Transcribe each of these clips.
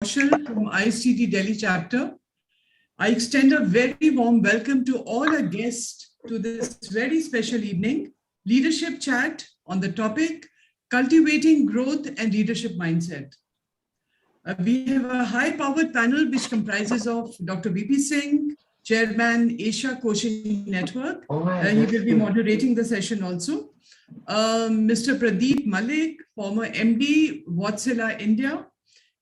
Kaushal from ISTD Delhi chapter. I extend a very warm welcome to all our guests to this very special evening, leadership chat on the topic, cultivating growth and leadership mindset. We have a high-powered panel which comprises of Dr. VP Singh, Chairman, Asia Coaching Network. He will be moderating the session also. Mr. Pradeep Mallick, former MD, Wartsila, India.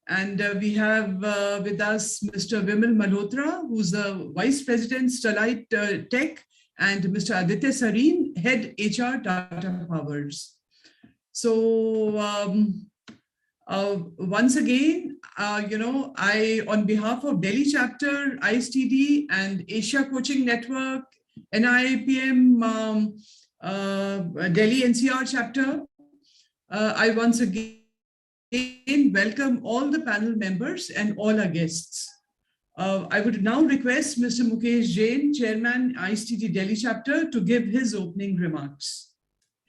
And we have with us Mr. Vimal Malhotra, who's the Vice President, Sterlite Tech, and Mr. Aditya Sareen, Head HR, Tata Powers. So once again, I, on behalf of Delhi chapter, ISTD, and Asia Coaching Network, NIPM, Delhi NCR chapter, I once again welcome all the panel members and all our guests. I would now request Mr. Mukesh Jain, Chairman, ISTD Delhi chapter, to give his opening remarks.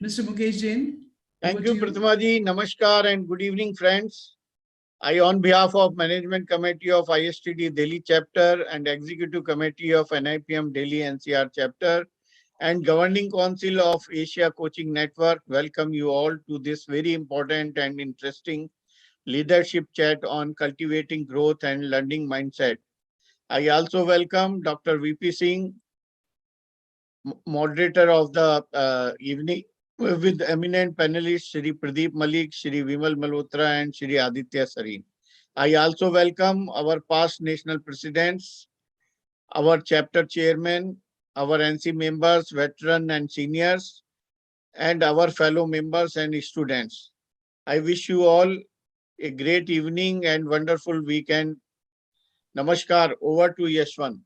Mr. Mukesh Jain. Thank you, Pratima ji. Namaskar and good evening, friends. I, on behalf of Management Committee of ISTD Delhi chapter and Executive Committee of NIPM Delhi NCR chapter and Governing Council of Asia Coaching Network, welcome you all to this very important and interesting leadership chat on cultivating growth and learning mindset. I also welcome Dr. VP Singh, moderator of the evening, with eminent panelists Shri Pradeep Mallick, Shri Vimal Malhotra, and Shri Aditya Sareen. I also welcome our past national presidents, our chapter chairman, our NC members, veteran and seniors, and our fellow members and students. I wish you all a great evening and wonderful weekend. Namaskar. Over to Yashwant.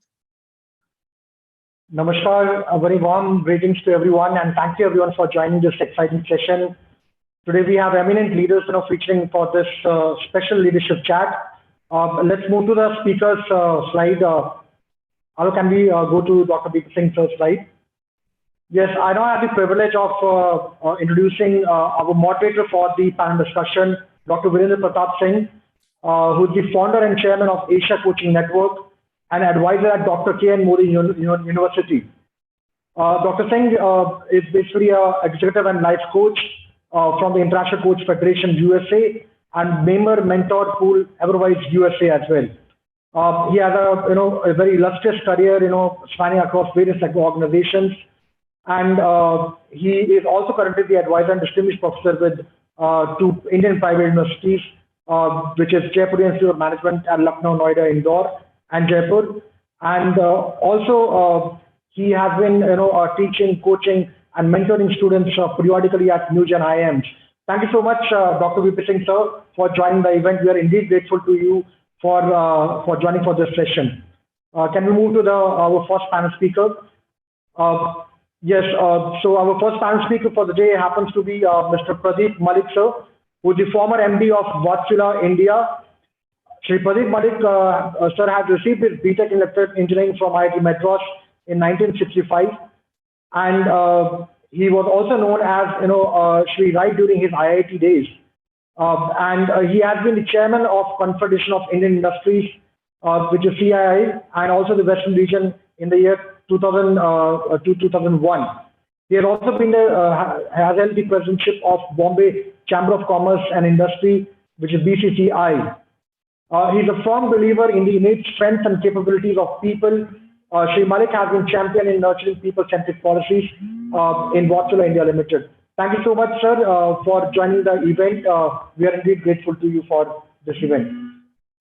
Namaskar, a very warm greetings to everyone, and thank you everyone for joining this exciting session. Today we have eminent leaders featuring for this special leadership chat. Let's move to the speakers slide. Hello, can we go to Dr. VP Singh's slide? Yes, I now have the privilege of introducing our moderator for the panel discussion, Dr. Virendra Pratap Singh, who is the founder and chairman of Asia Coaching Network and advisor at Dr. K.N. Modi University. Dr. Singh is basically an executive and life coach from the International Coach Federation USA and member mentor pool Everwise USA as well. He has a very illustrious career, spanning across various organizations, and he is also currently the advisor and distinguished professor with two Indian private universities, which is Jaipur Institute of Management at Lucknow, Noida, Indore, and Jaipur. And also he has been teaching, coaching, and mentoring students periodically at New Gen IIMs. Thank you so much, Dr. VP Singh, sir, for joining the event. We are indeed grateful to you for joining for this session. Can we move to our first panel speaker? Yes, so our first panel speaker for the day happens to be Mr. Pradeep Mallick, sir, who is the former MD of Wartsila, India. Shri Pradeep Mallick, sir, has received his BTech in Electrical Engineering from IIT Madras in 1965, and he was also known as Shri Wright during his IIT days. And he has been the chairman of Confederation of Indian Industries, which is CII, and also the Western region in the year 2000 to 2001. He has also been has held the presidentship of Bombay Chamber of Commerce and Industry, which is BCCI. He's a firm believer in the innate strengths and capabilities of people. Shri Mallick has been champion in nurturing people-centric policies in Wartsila India Limited. Thank you so much, sir, for joining the event. We are indeed grateful to you for this event.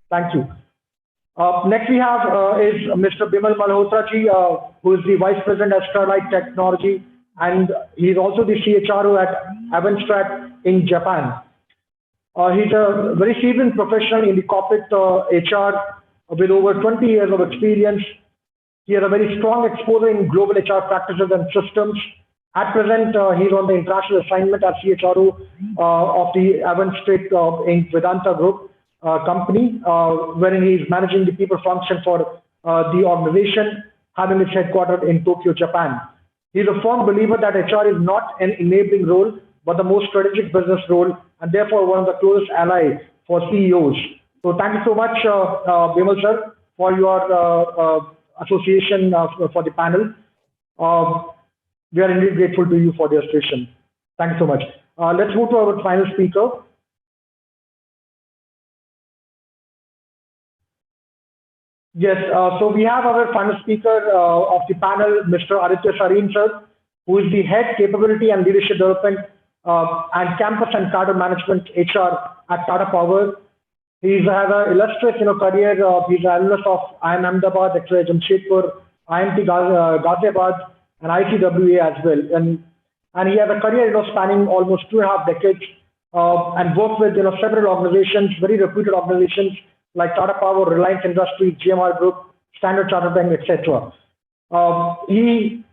Thank you. Next we have is Mr. Vimal Malhotra ji, who is the Vice President at Sterlite Technology, and he is also the CHRO at AvanStrate in Japan. He's a very seasoned professional in the corporate HR with over 20 years of experience. He has a very strong exposure in global HR practices and systems. At present, he's on the international assignment as CHRO of the AvanStrate Inc. Vedanta Group company, wherein he is managing the people function for the organization, having its headquartered in Tokyo, Japan. He's a firm believer that HR is not an enabling role, but the most strategic business role, and therefore one of the closest allies for CEOs. So thank you so much, Vimal sir, for your association for the panel. We are indeed grateful to you for the association. Thank you so much. Let's move to our final speaker. Yes, so we have our final speaker of the panel, Mr. Aditya Sareen sir, who is the Head Capability and Leadership Development and Campus and Cadre Management HR at Tata Power. He's had an illustrious career. He's an analyst of IIM Ahmedabad, X-ray Jamshedpur, IMT Ghaziabad, and ICWA as well. And he has a career spanning almost 2.5 decades and worked with several organizations, very reputed organizations like Tata Power, Reliance Industries, GMR Group, Standard Chartered Bank, etc. He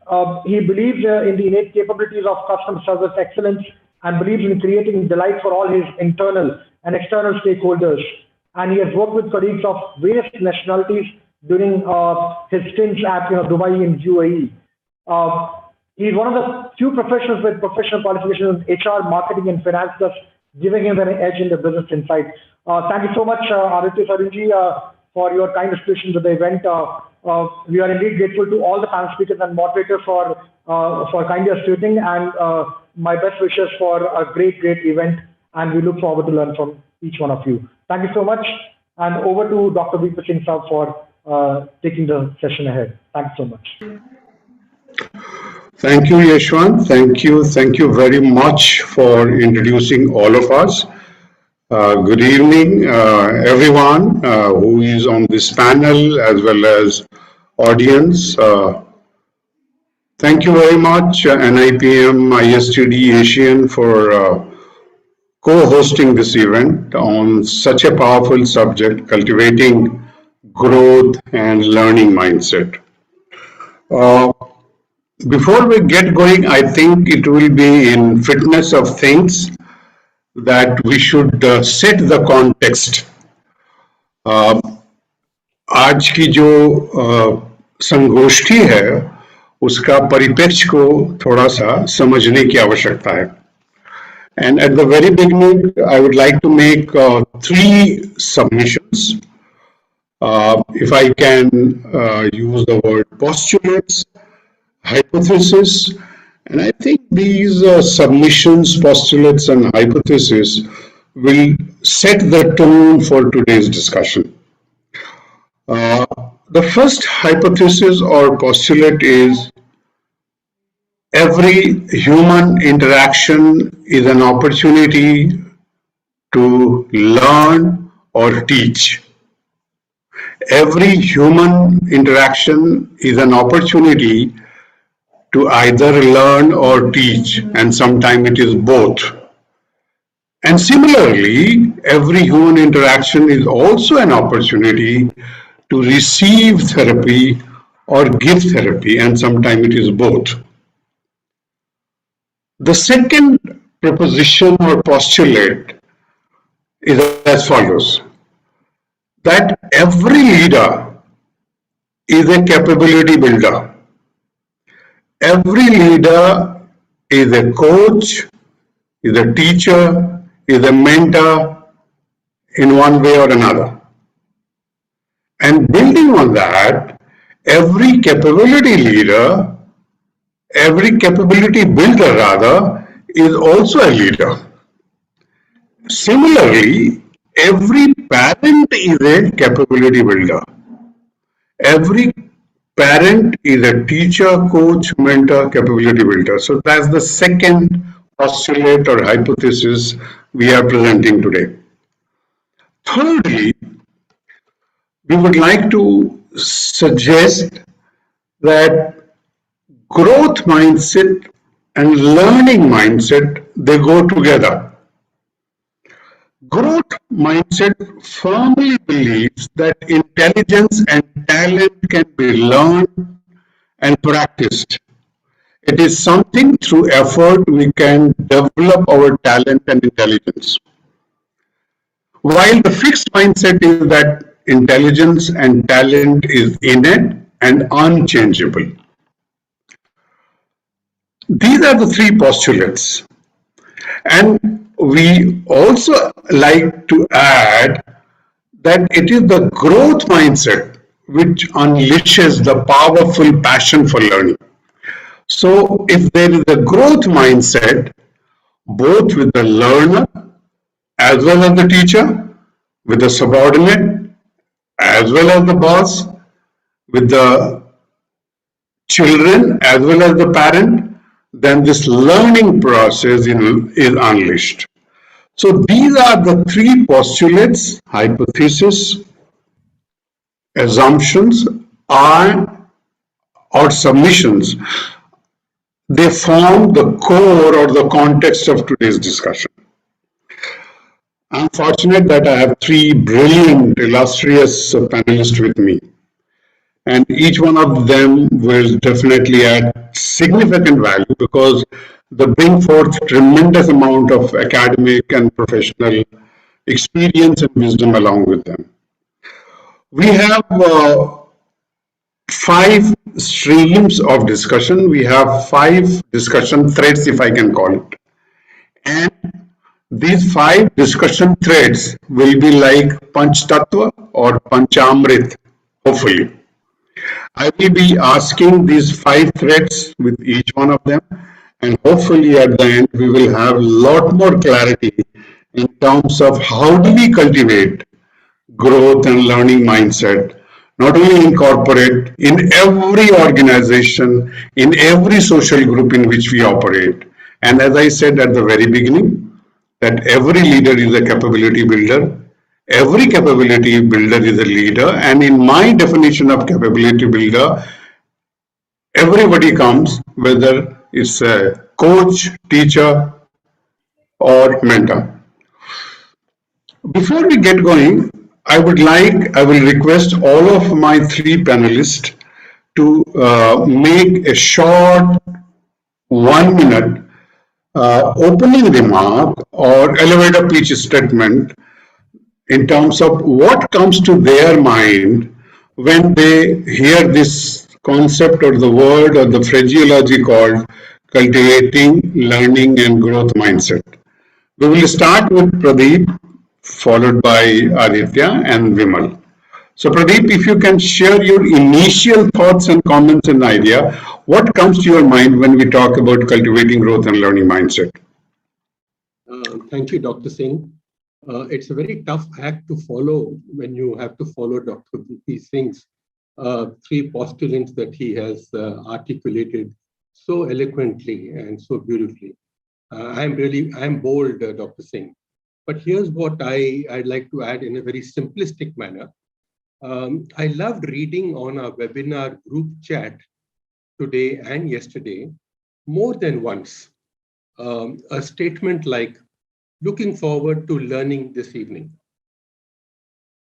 believes in the innate capabilities of customer service excellence and believes in creating delight for all his internal and external stakeholders. And he has worked with colleagues of various nationalities during his stints at Dubai and UAE. He's one of the few professionals with professional qualifications in HR, marketing, and finance, thus giving him an edge in the business insight. Thank you so much, Aditya Sareenji, for your kind association with the event. We are indeed grateful to all the panel speakers and moderators for kindly associating, and my best wishes for a great event. And we look forward to learn from each one of you. Thank you so much. And over to Dr. Vimal Singh sir for taking the session ahead. Thanks so much. Thank you, Yashwant. Thank you very much for introducing all of us. Good evening, everyone who is on this panel as well as audience. Thank you very much, NIPM, ISTD, ACN for co-hosting this event on such a powerful subject, cultivating growth and learning mindset. Before we get going, I think it will be in fitness of things that we should set the context. आज की जो संगोष्ठी है उसका परिप्रेक्ष्य को थोड़ा सा समझने की आवश्यकता है. And at the very beginning, I would like to make 3 submissions. If I can use the word postulates, hypothesis, and I think these submissions, postulates, and hypotheses will set the tone for today's discussion. The first hypothesis or postulate is every human interaction is an opportunity to learn or teach. Every human interaction is an opportunity to either learn or teach, and sometimes it is both. And similarly, every human interaction is also an opportunity to receive therapy or give therapy, and sometimes it is both. The second proposition or postulate is as follows, that every leader is a capability builder. Every leader is a coach, is a teacher, is a mentor in one way or another. And building on that, every capability leader, every capability builder rather, is also a leader. Similarly, every parent is a capability builder. Every parent is a teacher, coach, mentor, capability builder. So that's the second postulate or hypothesis we are presenting today. Thirdly, we would like to suggest that growth mindset and learning mindset, they go together. Growth mindset firmly believes that intelligence and talent can be learned and practiced. It is something through effort we can develop our talent and intelligence. While the fixed mindset is that intelligence and talent is innate and unchangeable. These are the 3 postulates. And we also like to add that it is the growth mindset which unleashes the powerful passion for learning. So if there is a growth mindset, both with the learner as well as the teacher, with the subordinate as well as the boss, with the children as well as the parent, then this learning process is unleashed. So these are the three postulates, hypothesis, assumptions, or submissions. They form the core or the context of today's discussion. I'm fortunate that I have three brilliant, illustrious panelists with me. And each one of them will definitely add significant value because they bring forth tremendous amount of academic and professional experience and wisdom along with them. We have 5 streams of discussion. We have 5 discussion threads, if I can call it. And these 5 discussion threads will be like Panch Tattva or Panchamrit, hopefully. I will be asking these 5 threads with each one of them, and hopefully at the end we will have a lot more clarity in terms of how do we cultivate growth and learning mindset, not only in corporate, in every organization, in every social group in which we operate. And as I said at the very beginning, that every leader is a capability builder. Every capability builder is a leader. And in my definition of capability builder, everybody comes, whether it's a coach, teacher, or mentor. Before we get going, I will request all of my 3 panelists to make a short 1 minute opening remark or elevator pitch statement in terms of what comes to their mind when they hear this concept or the word or the phraseology called cultivating learning and growth mindset. We will start with Pradeep, followed by Aditya and Vimal. So Pradeep, if you can share your initial thoughts and comments and idea, what comes to your mind when we talk about cultivating growth and learning mindset? Thank you, Dr. Singh. It's a very tough act to follow when you have to follow Dr. V.P. Singh's 3 postulates that he has articulated so eloquently and so beautifully. I'm bold, Dr. Singh. But here's what I'd like to add in a very simplistic manner. I loved reading on our webinar group chat today and yesterday more than once a statement like, looking forward to learning this evening.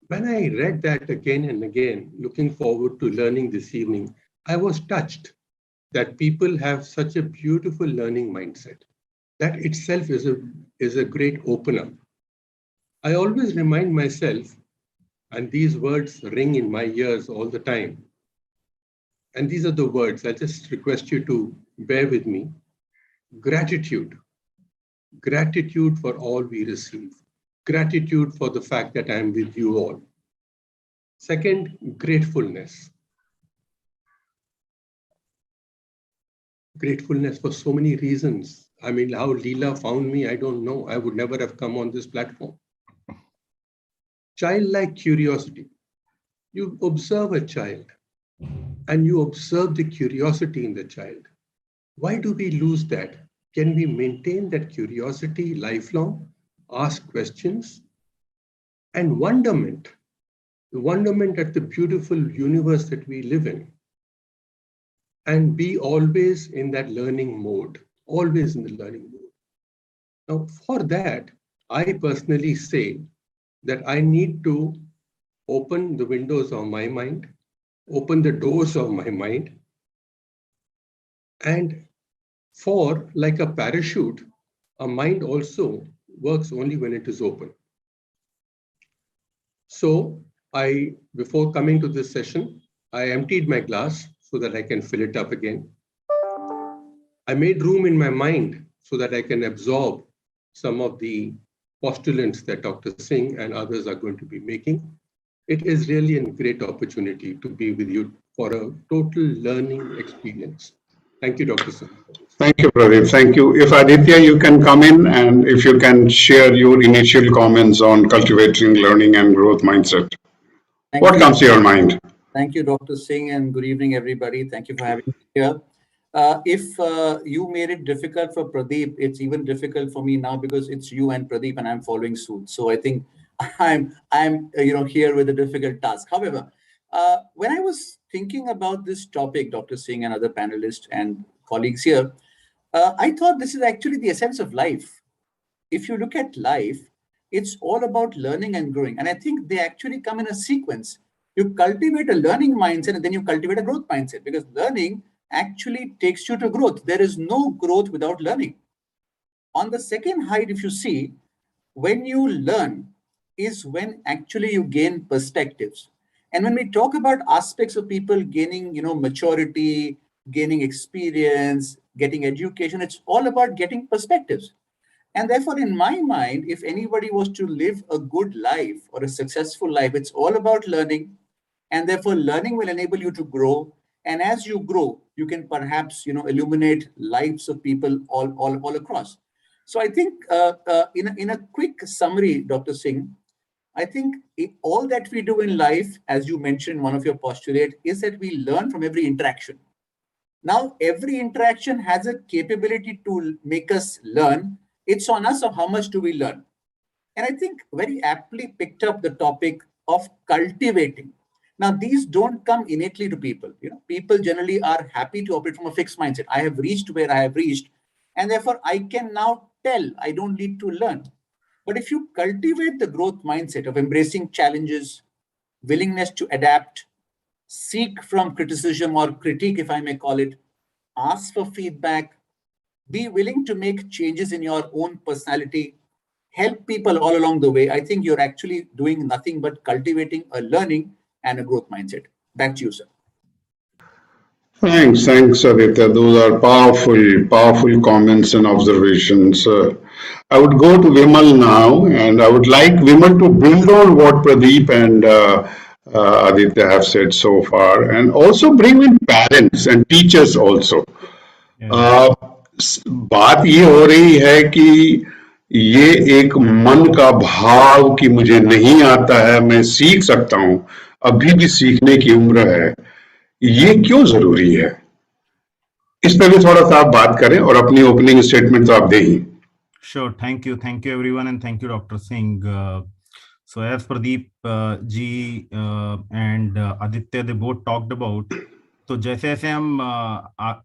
When I read that again and again, looking forward to learning this evening, I was touched that people have such a beautiful learning mindset. That itself is a great opener. I always remind myself, and these words ring in my ears all the time, and these are the words, I just request you to bear with me. Gratitude. Gratitude for all we receive. Gratitude for the fact that I am with you all. Second, gratefulness. Gratefulness for so many reasons. I mean, how Leela found me, I don't know. I would never have come on this platform. Childlike curiosity. You observe a child and you observe the curiosity in the child. Why do we lose that? Can we maintain that curiosity lifelong, ask questions, and wonderment, the wonderment at the beautiful universe that we live in, and be always in that learning mode, always in the learning mode. Now, for that, I personally say that I need to open the windows of my mind, open the doors of my mind, and for like a parachute, a mind also works only when it is open. So before coming to this session, I emptied my glass so that I can fill it up again. I made room in my mind so that I can absorb some of the postulates that Dr. Singh and others are going to be making. It is really a great opportunity to be with you for a total learning experience. Thank you, Dr. Singh. Thank you, Pradeep. Thank you. If Aditya, you can come in and if you can share your initial comments on cultivating learning and growth mindset. What comes to your mind? Thank you, Dr. Singh, and good evening, everybody. Thank you for having me here. If you made it difficult for Pradeep, it's even difficult for me now because it's you and Pradeep, and I'm following suit. So I think I'm here with a difficult task. However, when I was thinking about this topic, Dr. Singh and other panelists and colleagues here, I thought this is actually the essence of life. If you look at life, it's all about learning and growing. And I think they actually come in a sequence. You cultivate a learning mindset and then you cultivate a growth mindset, because learning actually takes you to growth. There is no growth without learning. On the second height, if you see, when you learn is when actually you gain perspectives. And when we talk about aspects of people gaining, maturity, gaining experience, getting education, it's all about getting perspectives. And therefore, in my mind, if anybody was to live a good life or a successful life, it's all about learning. And therefore, learning will enable you to grow. And as you grow, you can perhaps, illuminate lives of people all across. So I think in a quick summary, Dr. Singh, I think all that we do in life, as you mentioned, one of your postulates, is that we learn from every interaction. Now, every interaction has a capability to make us learn. It's on us of how much do we learn. And I think very aptly picked up the topic of cultivating. Now, these don't come innately to people. People generally are happy to operate from a fixed mindset. I have reached where I have reached, and therefore I can now tell I don't need to learn. But if you cultivate the growth mindset of embracing challenges, willingness to adapt, seek from criticism or critique, if I may call it, ask for feedback, be willing to make changes in your own personality, help people all along the way, I think you're actually doing nothing but cultivating a learning and a growth mindset. Back to you, sir. Thanks, Aditya. Those are powerful comments and observations. I would go to Vimal now, and I would like Vimal to build on what Pradeep and Aditya have said so far, and also bring in parents and teachers also. बात ये हो रही है कि ये एक मन का भाव कि मुझे नहीं आता है, मैं सीख सकता हूं, अभी भी सीखने की उम्र है, ये क्यों जरूरी है? इस पे भी थोड़ा सा आप बात करें और अपनी ओपनिंग स्टेटमेंट तो आप दें ही. Sure. Thank you everyone, and thank you, Dr. Singh. So as Pradeep ji and Aditya, they both talked about, तो जैसे जैसे हम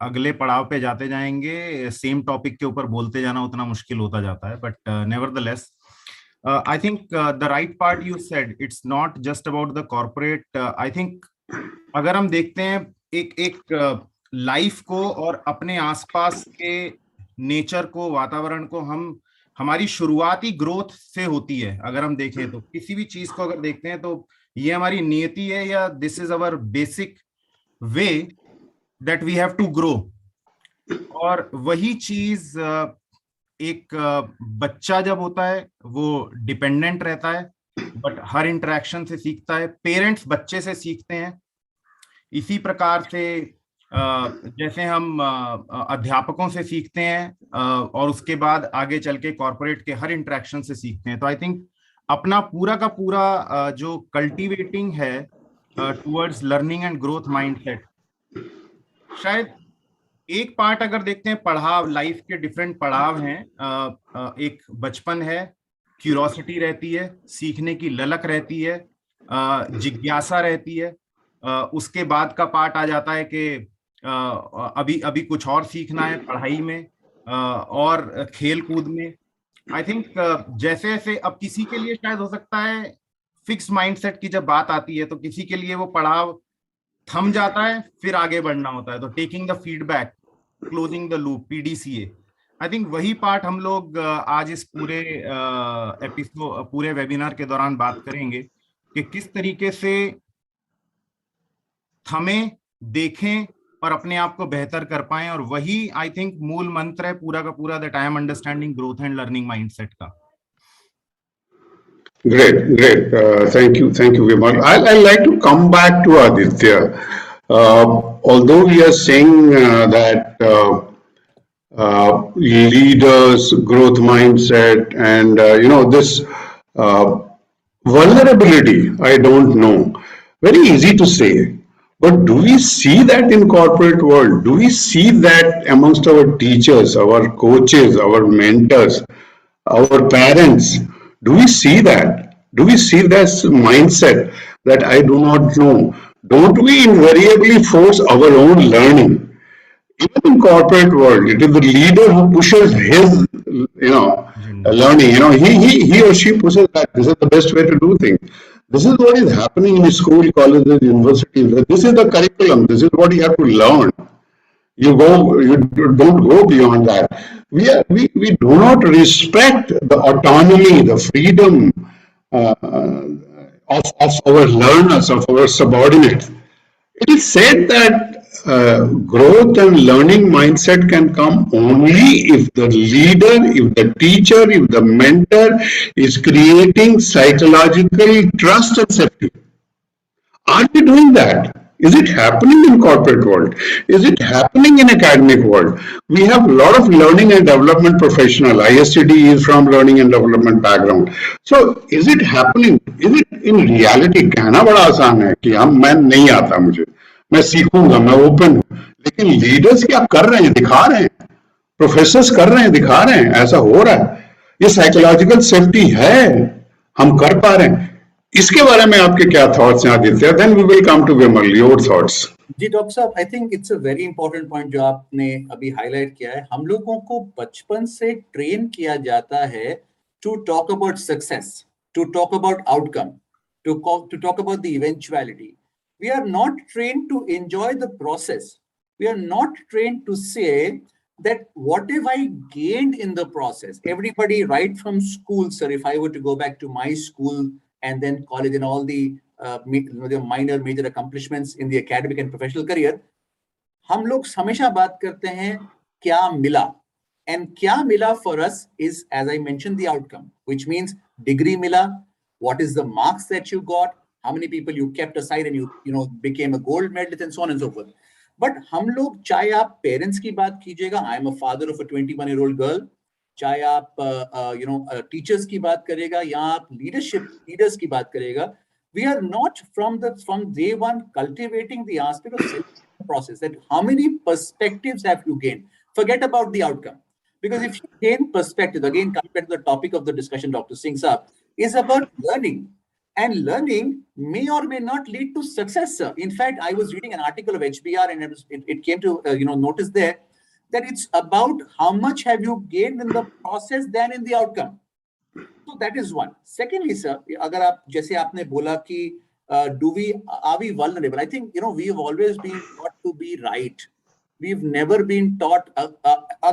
अगले पड़ाव पे जाते जाएंगे, सेम टॉपिक के ऊपर बोलते जाना उतना मुश्किल होता जाता है, but nevertheless I think the right part you said, it's not just about the corporate. I think अगर हम देखते हैं एक लाइफ को और अपने आसपास के नेचर को, वातावरण को, हमारी शुरुआती ग्रोथ से होती है. अगर हम देखें तो किसी भी चीज को अगर देखते हैं तो ये हमारी नियति है, या this is our basic way that we have to grow. और वही चीज एक बच्चा जब होता है वो डिपेंडेंट रहता है, बट हर इंटरेक्शन से सीखता है. पेरेंट्स बच्चे से सीखते हैं. इसी प्रकार से जैसे हम अध्यापकों से सीखते हैं और उसके बाद आगे चल के कॉर्पोरेट के हर इंटरेक्शन से सीखते हैं. तो आई थिंक अपना पूरा का पूरा जो कल्टीवेटिंग है towards learning and growth mindset, शायद एक पार्ट अगर देखते हैं, पढ़ाव, लाइफ के डिफरेंट पड़ाव हैं. एक बचपन है, क्यूरोसिटी रहती है, सीखने की ललक रहती है, जिज्ञासा रहती है. उसके बाद का पार्ट आ जाता है कि अभी कुछ और सीखना है पढ़ाई में और खेल कूद में. आई थिंक जैसे जैसे अब किसी के लिए शायद हो सकता है फिक्स माइंडसेट की जब बात आती है तो किसी के लिए वो पड़ाव थम जाता है, फिर आगे बढ़ना होता है. तो taking the feedback, closing the loop, PDCA, I think वही पार्ट हम लोग आज इस पूरे एपिसोड, पूरे वेबिनार के दौरान बात करेंगे कि किस तरीके से थमें, देखें और अपने आप को बेहतर कर पाएं. और वही आई थिंक मूल मंत्र है पूरा का पूरा, that I am understanding growth and learning mindset का. Great. Thank you, Vimal. I'd like to come back to Aditya. Although we are saying that leaders, growth mindset, and this uh, vulnerability, I don't know. Very easy to say, but do we see that in corporate world? Do we see that amongst our teachers, our coaches, our mentors, our parents? Do we see that? Do we see this mindset that I do not know? Don't we invariably force our own learning? Even in corporate world, it is the leader who pushes his, Agenda. learning. He or she pushes that. This is the best way to do things. This is what is happening in school, colleges, universities. This is the curriculum. This is what you have to learn. You don't go beyond that. We do not respect the autonomy, the freedom of our learners, of our subordinates. It is said that growth and learning mindset can come only if the leader, if the teacher, if the mentor is creating psychological trust and safety. Are we doing that? Is it happening in corporate world? Is it happening in academic world? We have a lot of learning and development professional. ISTD is from learning and development background. So is it happening? Is it in reality? कहना बड़ा आसान है कि मैं नहीं आता मुझे, मैं सीखूंगा, मैं ओपन हूँ, लेकिन लीडर्स क्या कर रहे हैं, दिखा रहे हैं, प्रोफेसर्स कर रहे हैं, दिखा रहे हैं, ऐसा हो रहा है, ये साइकोलॉजिकल सेफ्टी है, हम कर पा रहे हैं, इसके बारे में आपके क्या थॉट्स हैं Aditya? Then we will come to Vimal, your thoughts. जी डॉक्टर साहब, I think it's a very important point जो आपने अभी हाईलाइट किया है। हम लोगों को बचपन से ट्रेन किया जाता है to talk about success, to talk about outcome, to talk about the eventuality. We are not train to enjoy the process. We are not train to say that what have I gained in the process? Everybody right from school, sir, if I were to go back to my school and then college and all the minor, major accomplishments in the academic and professional career, हम लोग हमेशा बात करते हैं क्या मिला, and क्या मिला for us is, as I mentioned, the outcome, which means degree मिला, what is the marks that you got, how many people you kept aside and you became a gold medalist and so on and so forth. But हम लोग, चाहे आप parents की बात कीजिएगा, I am a father of a 21-year-old girl, चाहे आप teachers की बात करेगा या आप लीडर्स की बात करेगा, we are not from day one cultivating the aspect of process, that how many perspectives have you gained. Forget about the outcome, because if you gain perspective, again coming back to the topic of the discussion, Dr. Singh sir, is about learning. And learning may or may not lead to success, sir. In fact, I was reading an article of HBR and it came to notice there that it's about how much have you gained in the process than in the outcome. So that is one. Secondly, sir, agar aap, jaise aapne bola ki are we vulnerable? I think we have always been taught to be right. We've never been taught,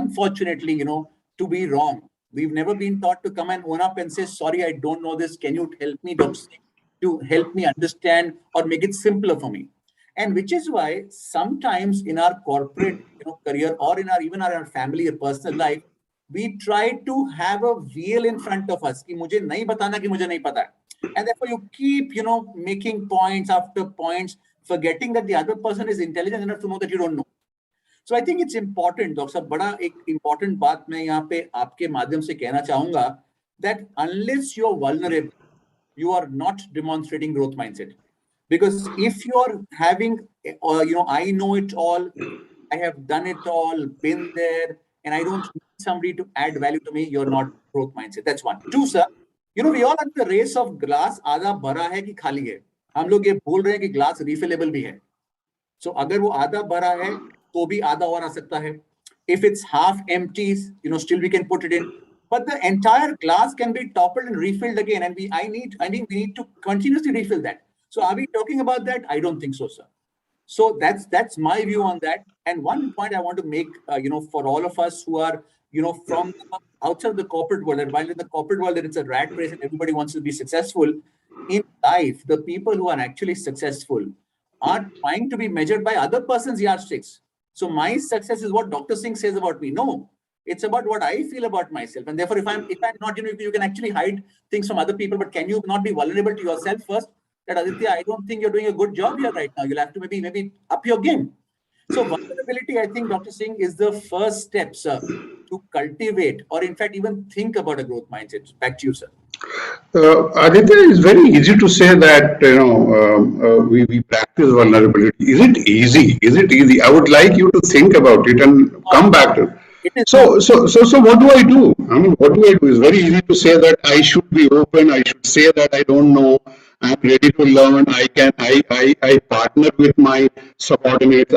unfortunately, to be wrong. We've never been taught to come and own up and say, sorry, I don't know this. Can you help me, Dr. Singh, to help me understand or make it simpler for me? And which is why sometimes in our corporate career or in our family or personal life, we try to have a veil in front of us. Ki mujhe nahi batana ki mujhe nahi pata hai. And therefore you keep, making points after points, forgetting that the other person is intelligent enough to know that you don't know. So I think it's important, Dr. Sahab, बड़ा एक important बात मैं यहाँ पे आपके माध्यम से कहना चाहूँगा, that unless you're vulnerable, you are not demonstrating growth mindset. Because if you're having, I know it all, I have done it all, been there, and I don't need somebody to add value to me, you're not growth mindset. That's one. Two, sir, we all are in the race of glass, आधा भरा है कि खाली है. हम लोग ये बोल रहे हैं कि glass refillable भी है. So अगर वो आधा भरा है, तो भी आधा और आ सकता है. If it's half empty, still we can put it in. But the entire glass can be toppled and refilled again, and we need to continuously refill that. So are we talking about that? I don't think so, sir. So that's my view on that. And one point I want to make, for all of us who are, from outside the corporate world, and while in the corporate world it's a rat race and everybody wants to be successful, in life, the people who are actually successful are trying to be measured by other person's yardsticks. So my success is what Dr. Singh says about me. No, It's about what I feel about myself. And therefore, if I'm not, you can actually hide things from other people, but can you not be vulnerable to yourself first? That Aditya, I don't think you're doing a good job here right now. You'll have to maybe up your game. So vulnerability, I think, Dr. Singh, is the first step, sir, to cultivate or in fact even think about a growth mindset. Back to you, sir. Aditya, it's very easy to say that we practice vulnerability. Is it easy? Is it easy? I would like you to think about it and come back to it. So what do I do? I mean, what do I do? It's very easy to say that I should be open. I should say that I don't know. I'm ready to learn. I partner with my subordinates.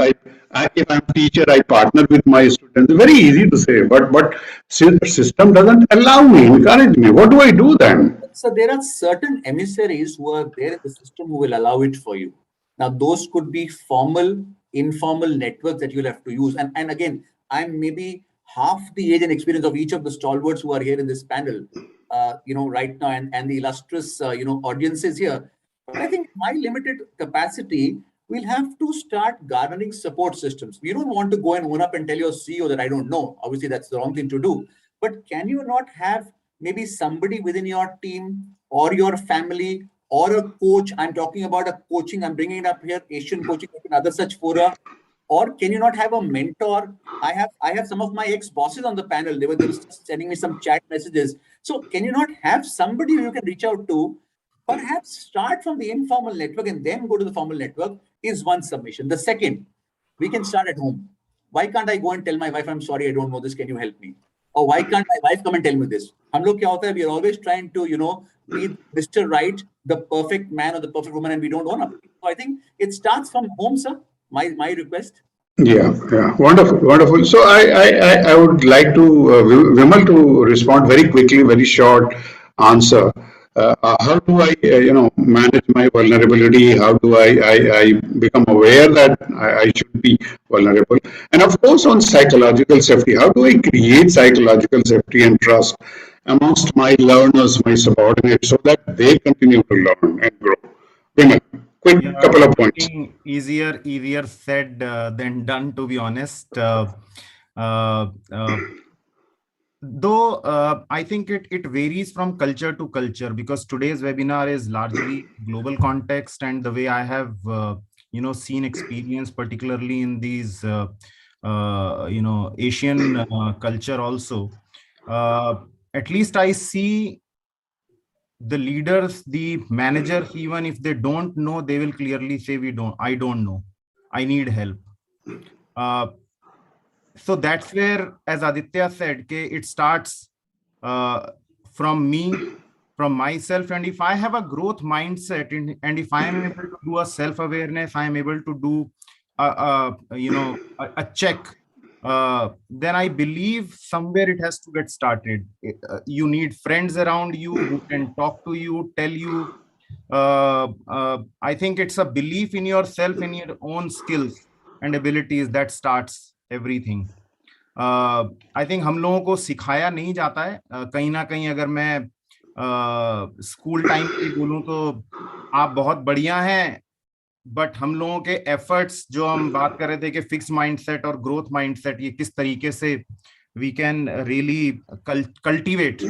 If I'm teacher, I partner with my students. It's very easy to say, but system doesn't allow me, encourage me. What do I do then? So there are certain emissaries who are there in the system who will allow it for you. Now, those could be formal, informal networks that you'll have to use. And again, I'm maybe half the age and experience of each of the stalwarts who are here in this panel, right now, and the illustrious, audiences here. But I think my limited capacity, we'll have to start garnering support systems. You don't want to go and own up and tell your CEO that I don't know. Obviously, that's the wrong thing to do. But can you not have maybe somebody within your team or your family or a coach? I'm talking about a coaching. I'm bringing it up here, Asian coaching and other such fora. Or can you not have a mentor? I have some of my ex-bosses on the panel. They were just sending me some chat messages. So can you not have somebody you can reach out to? Perhaps start from the informal network and then go to the formal network is one submission. The second, we can start at home. Why can't I go and tell my wife, I'm sorry, I don't know this. Can you help me? Or why can't my wife come and tell me this? We are always trying to, be Mr. Right, the perfect man or the perfect woman, and we don't own up. So I think it starts from home, sir. My request. Yeah, wonderful. So I would like to Vimal to respond very quickly, very short answer. How do I manage my vulnerability? How do I become aware that I should be vulnerable? And of course, on psychological safety, how do I create psychological safety and trust amongst my learners, my subordinates, so that they continue to learn and grow? Vimal, quick couple of points. Easier said than done, to be honest. Though I think it varies from culture to culture, because today's webinar is largely global context, and the way I have seen experience, particularly in these Asian culture also. At least I see the leaders, the manager, even if they don't know, they will clearly say, I don't know, I need help. So that's where, as Aditya said, it starts from me, from myself. And if I have a growth mindset, and if I am able to do a self-awareness, I am able to do a check, then I believe somewhere it has to get started. You need friends around you who can talk to you, tell you. I think it's a belief in yourself, in your own skills and abilities that starts everything. I think हम लोगों को सिखाया नहीं जाता है. कहीं ना कहीं अगर मैं स्कूल टाइम की बोलूं तो आप बहुत बढ़िया हैं, बट हम लोगों के एफर्ट्स जो हम बात कर रहे थे कि फिक्स माइंडसेट और ग्रोथ माइंडसेट, ये किस तरीके से we can really cultivate.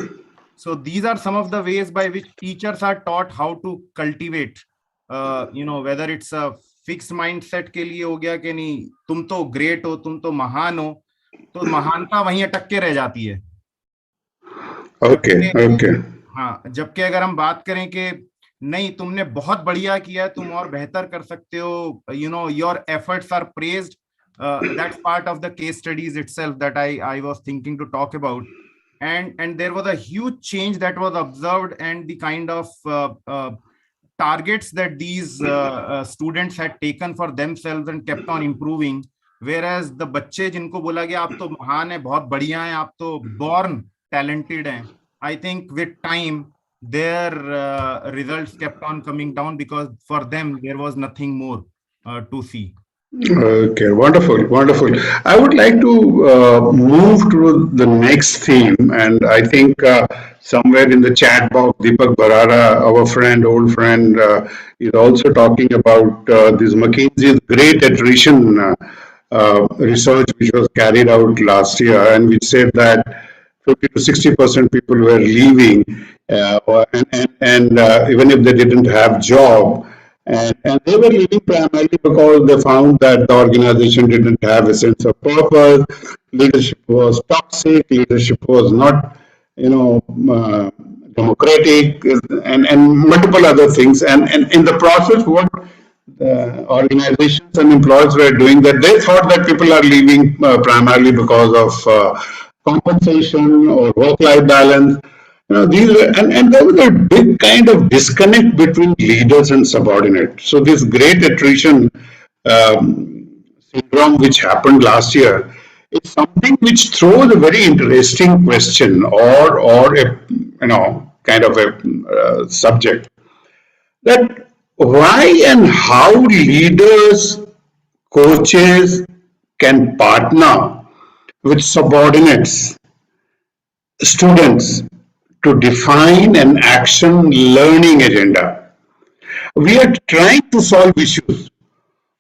So these are some of the ways by which teachers are taught how to cultivate, whether it's a fixed mindset के लिए हो गया कि नहीं, तुम तो ग्रेट हो, तुम तो महान हो, तो महानता वहीं अटक के रह जाती है. ओके. हाँ, जबकि अगर हम बात करें कि नहीं, तुमने बहुत बढ़िया किया है, तुम और बेहतर कर सकते हो, your efforts are praised. That's part of the case studies itself that I was thinking to talk about. And there was a huge change that was observed, and the kind of targets that these students had taken for themselves and kept on improving. Whereas the बच्चे जिनको बोला गया आप तो महान है, बहुत बढ़िया हैं, आप तो born talented हैं, I think with time their results kept on coming down, because for them there was nothing more to see. Okay, wonderful. I would like to move to the next theme, and I think somewhere in the chat box, Deepak Barara, our old friend, is also talking about this McKinsey's great attrition research which was carried out last year, and which said that 50 to 60% people were leaving, and even if they didn't have job, and they were leaving primarily because they found that the organization didn't have a sense of purpose, leadership was toxic, leadership was not, democratic, and multiple other things. And in the process, what organizations and employers were doing, that they thought that people are leaving primarily because of compensation or work-life balance. These were, and there was a big kind of disconnect between leaders and subordinates. So this great attrition syndrome which happened last year is something which throws a very interesting question, or a kind of a subject, that why and how leaders, coaches can partner with subordinates, students, to define an action learning agenda. We are trying to solve issues,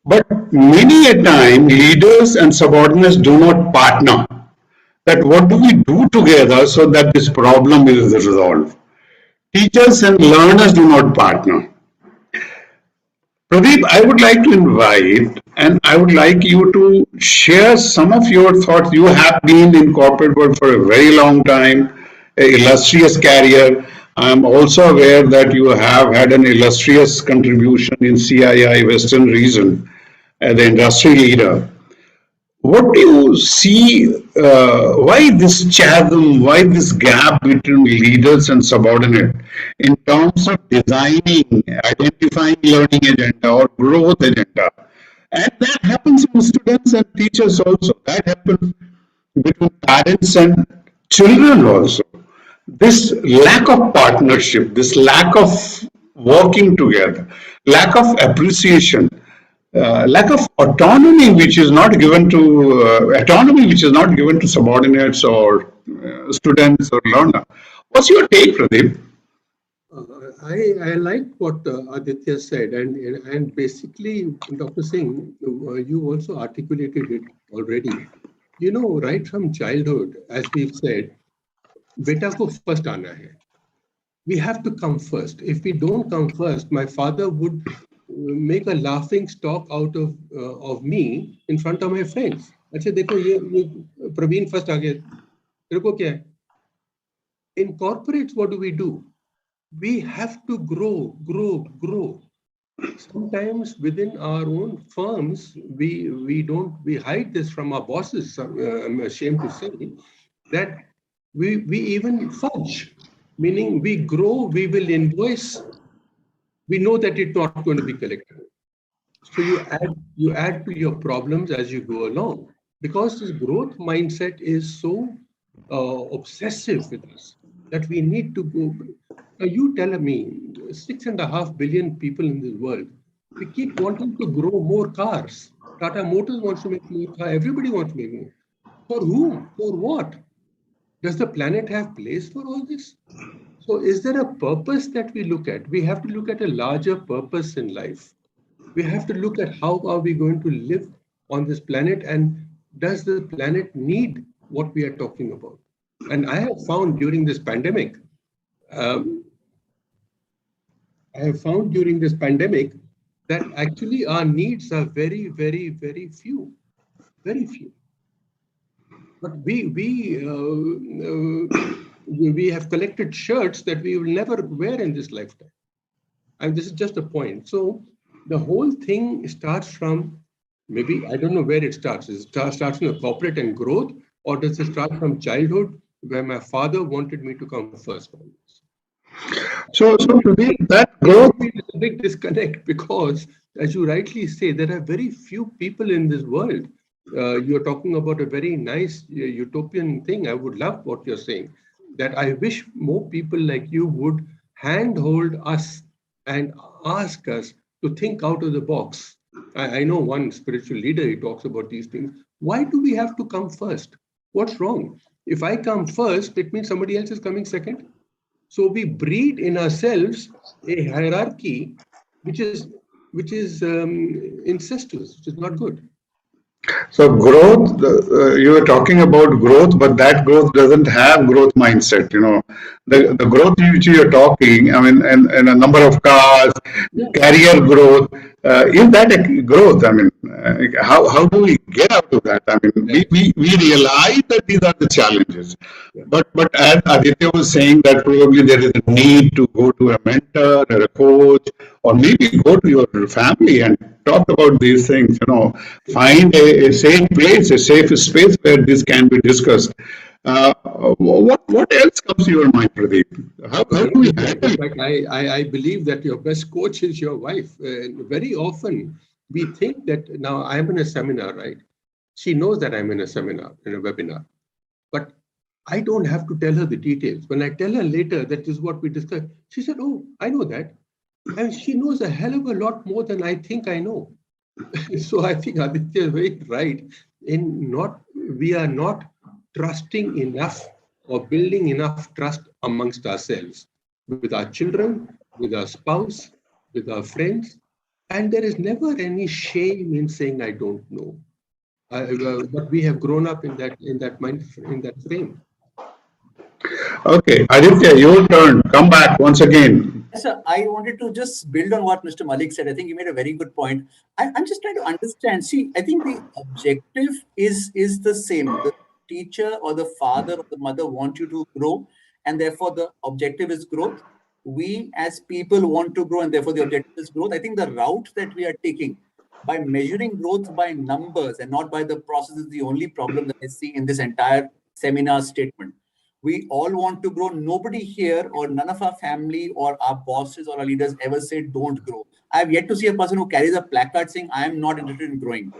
but many a time leaders and subordinates do not partner. That what do we do together so that this problem is resolved? Teachers and learners do not partner. Pradeep, I would like to invite, and I would like you to share some of your thoughts. You have been in corporate world for a very long time, an illustrious career. I'm also aware that you have had an illustrious contribution in CII Western region as the industry leader. What do you see, why this chasm, why this gap between leaders and subordinate in terms of designing, identifying learning agenda or growth agenda? And that happens with students and teachers also. That happens between parents and children also. This lack of partnership, this lack of working together, lack of appreciation, lack of autonomy which is not given to subordinates or students or learner. What's your take, Pradeep? I like what Aditya said, and basically, Dr. Singh, you also articulated it already. Right from childhood, as we've said, beta ko first aana hai. We have to come first. If we don't come first, my father would make a laughing stock out of me in front of my friends. अच्छा देखो ये Praveen first आ गया, तेरे को क्या है? In corporates, what do? We have to grow. Sometimes within our own firms, we hide this from our bosses. I'm ashamed to say that we even fudge, meaning we grow, we will invoice. We know that it's not going to be collected. So you add to your problems as you go along, because this growth mindset is so obsessive with us that we need to go. Now you tell me, 6.5 billion people in this world, we keep wanting to grow more cars. Tata Motors wants to make more cars. Everybody wants to make more. For whom? For what? Does the planet have place for all this? So is there a purpose that we look at? We have to look at a larger purpose in life. We have to look at how are we going to live on this planet, and does the planet need what we are talking about? And I have found during this pandemic, that actually our needs are very, very, very few. Very few. But we have collected shirts that we will never wear in this lifetime. And this is just a point. So the whole thing starts from, maybe, I don't know where it starts. It starts from the corporate and growth, or does it start from childhood, where my father wanted me to come first? So today that growth is a big disconnect, because, as you rightly say, there are very few people in this world. You're talking about a very nice utopian thing. I would love what you're saying, that I wish more people like you would handhold us and ask us to think out of the box. I know one spiritual leader, he talks about these things. Why do we have to come first? What's wrong? If I come first, it means somebody else is coming second. So we breed in ourselves a hierarchy which is incestuous, which is not good. So growth, you were talking about growth, but that growth doesn't have growth mindset. The growth which you're talking, I mean, and a number of cars, career growth, is that a growth? I mean, how do we get out of that? I mean, we realize that these are the challenges. But as Aditya was saying, that probably there is a need to go to a mentor or a coach, or maybe go to your family and talk about these things. Find a safe place, a safe space where this can be discussed. What else comes to your mind, Pradeep? How do we handle it? In fact, I believe that your best coach is your wife. Very often we think that now I'm in a seminar, right? She knows that I'm in a seminar, in a webinar, but I don't have to tell her the details. When I tell her later that is what we discussed, she said, "Oh, I know that." And she knows a hell of a lot more than I think I know. So I think Aditya is very right in we are not trusting enough or building enough trust amongst ourselves, with our children, with our spouse, with our friends. And there is never any shame in saying, I don't know. But we have grown up in that frame. Okay, Aditya, your turn. Come back once again. Sir, I wanted to just build on what Mr. Mallick said. I think he made a very good point. I'm just trying to understand. See, I think the objective is the same. The teacher or the father or the mother want you to grow, and therefore the objective is growth. We as people want to grow, and therefore the objective is growth. I think the route that we are taking by measuring growth by numbers and not by the process is the only problem that I see in this entire seminar statement. We all want to grow. Nobody here or none of our family or our bosses or our leaders ever said don't grow. I have yet to see a person who carries a placard saying, I am not interested in growing.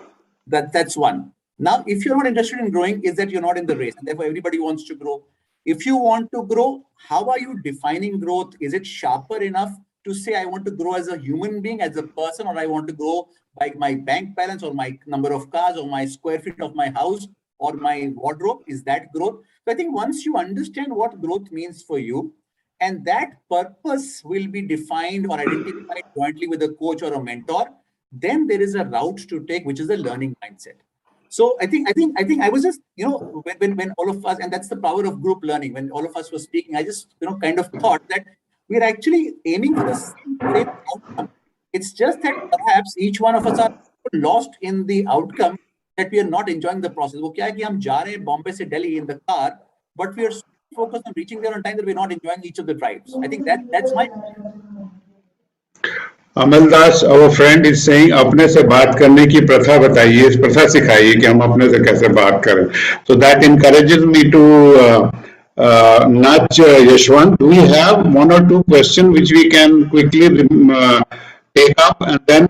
That's one. Now, if you're not interested in growing, is that you're not in the race. And therefore, everybody wants to grow. If you want to grow, how are you defining growth? Is it sharper enough to say, I want to grow as a human being, as a person, or I want to grow by my bank balance or my number of cars or my square feet of my house or my wardrobe? Is that growth? So I think once you understand what growth means for you, and that purpose will be defined or identified jointly with a coach or a mentor, then there is a route to take, which is a learning mindset. So I think I was just, when all of us, and that's the power of group learning, when all of us were speaking, I just, kind of thought that we're actually aiming for the same outcome. It's just that perhaps each one of us are lost in the outcome, that we are not enjoying the process. वो क्या है कि हम जा रहे हैं Bombay से Delhi in the car, but we are so focused on reaching there on time that we're not enjoying each of the drives. I think that's my. Amaltas, our friend is saying, अपने से बात करने की प्रथा बताइए, इस प्रथा सिखाइए कि हम अपने से कैसे बात करें. So that encourages me to nudge Yashwant. Do we have one or two questions which we can quickly take up and then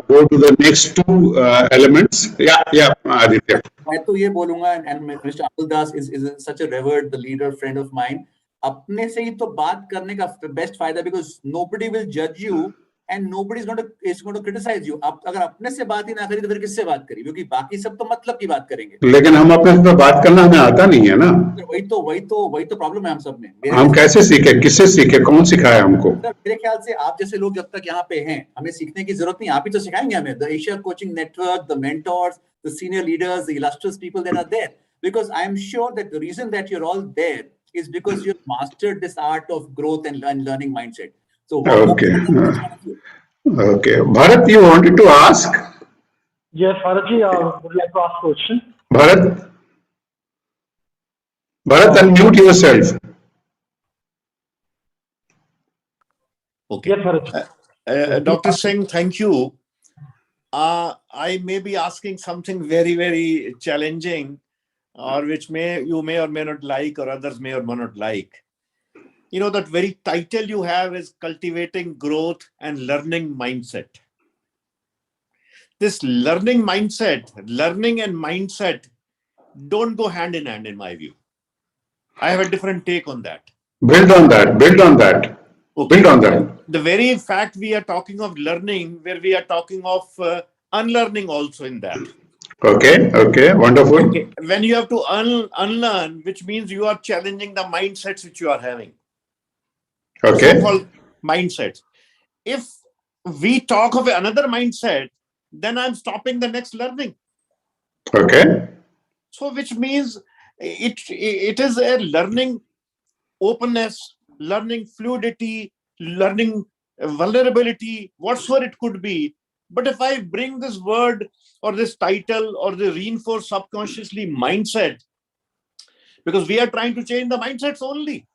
go to the next two elements? Yeah, Aditya. मैं तो ये बोलूंगा, and Mr. Amaldas is such a revered, the leader, friend of mine. अपने से ही तो बात करने का best फायदा, because nobody will judge you and nobody is going to criticize you. आप अगर अपने से बात ही ना करी तो फिर किससे बात करी? क्योंकि बाकी सब तो मतलब की बात करेंगे. लेकिन हम अपने से तो बात करना हमें आता नहीं है ना. वही तो प्रॉब्लम है हम सब में. हम कैसे सीखे, किससे सीखे, कौन सिखाया हमको? मेरे ख्याल से आप जैसे लोग जब तक यहाँ पे हैं, हमें सीखने की जरूरत नहीं, आप ही तो सिखाएंगे हमें. The Asia Coaching Network, the mentors, the senior leaders, the illustrious people that are there. Because I am sure that the reason that you're all there is because you've mastered this art of growth and learning mindset. So okay. Okay, Bharat, you wanted to ask? Yes, Bharatji, would you like to ask a question? Bharat, unmute yourself. Okay. Yes, Bharatji. Dr. Singh, thank you. I may be asking something very, very challenging, or which you may or may not like, or others may or may not like. That very title you have is Cultivating Growth and Learning Mindset. This learning mindset, learning and mindset don't go hand in hand, in my view. I have a different take on that. Build on that. Okay. Build on that. The very fact we are talking of learning, where we are talking of unlearning also in that. Okay, wonderful. Okay. When you have to unlearn, which means you are challenging the mindsets which you are having. Okay. So-called mindsets. If we talk of another mindset, then I'm stopping the next learning. Okay. So which means it is a learning openness, learning fluidity, learning vulnerability, whatsoever it could be. But if I bring this word or this title or the reinforce subconsciously mindset, because we are trying to change the mindsets only.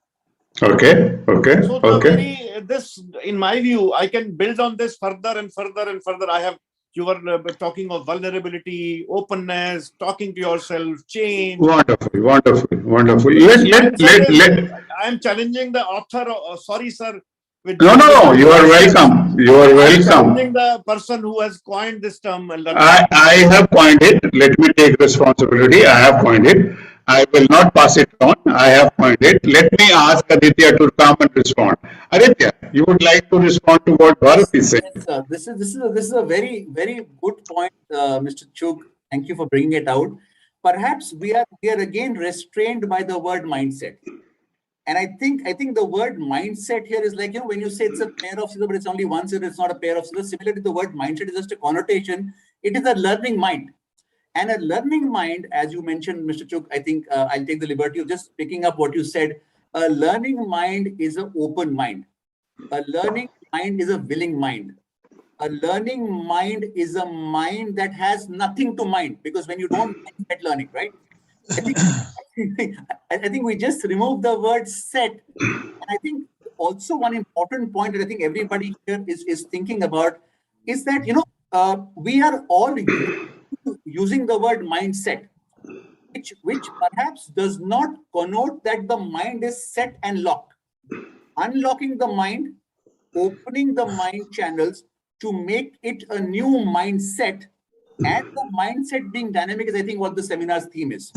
Okay. Okay. So the Okay. this, in my view, I can build on this further and further and further. You were talking of vulnerability, openness, talking to yourself, change. Wonderful. Wonderful. Wonderful. I am challenging the author. Sorry, sir. No. You are welcome. You are welcome. Challenging the person who has coined this term. I have coined it. Let me take responsibility. I have coined it. I will not pass it on. I have coined it. Let me ask Aditya to come and respond. Aditya, you would like to respond to what Bharat is saying? Yes, sir. This is a very good point, Mr. Chug. Thank you for bringing it out. Perhaps we are again restrained by the word mindset. And I think the word mindset here is like, when you say it's a pair of scissors, but it's only one scissor, it's not a pair of scissors. Similarly, the word mindset is just a connotation. It is a learning mind. And a learning mind, as you mentioned, Mr. Chuk, I think I'll take the liberty of just picking up what you said. A learning mind is an open mind. A learning mind is a willing mind. A learning mind is a mind that has nothing to mind, because when you don't get learning, right? I think we just remove the word set. And I think also one important point that I think everybody here is thinking about is that, we are all using the word mindset, which perhaps does not connote that the mind is set and locked. Unlocking the mind, opening the mind channels to make it a new mindset, and the mindset being dynamic is, I think, what the seminar's theme is.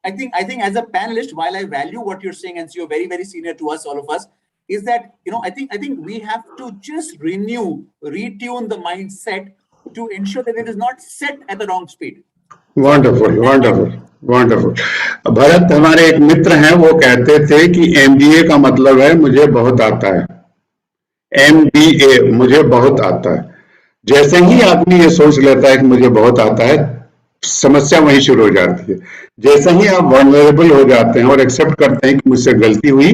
I think as a panelist, while I value what you're saying, and so you're very, very senior to us, all of us, is that, I think we have to just retune the mindset to ensure that it is not set at the wrong speed. Wonderful wonderful wonderful. Bharat हमारे एक मित्र हैं, वो कहते थे कि MBA का मतलब है मुझे बहुत आता है। एमबीए मुझे बहुत आता है। जैसे ही आदमी ये सोच लेता है कि मुझे बहुत आता है, समस्या वहीं शुरू हो जाती है। जैसे ही आप वल्नरेबल हो जाते हैं और एक्सेप्ट करते हैं कि मुझसे गलती हुई,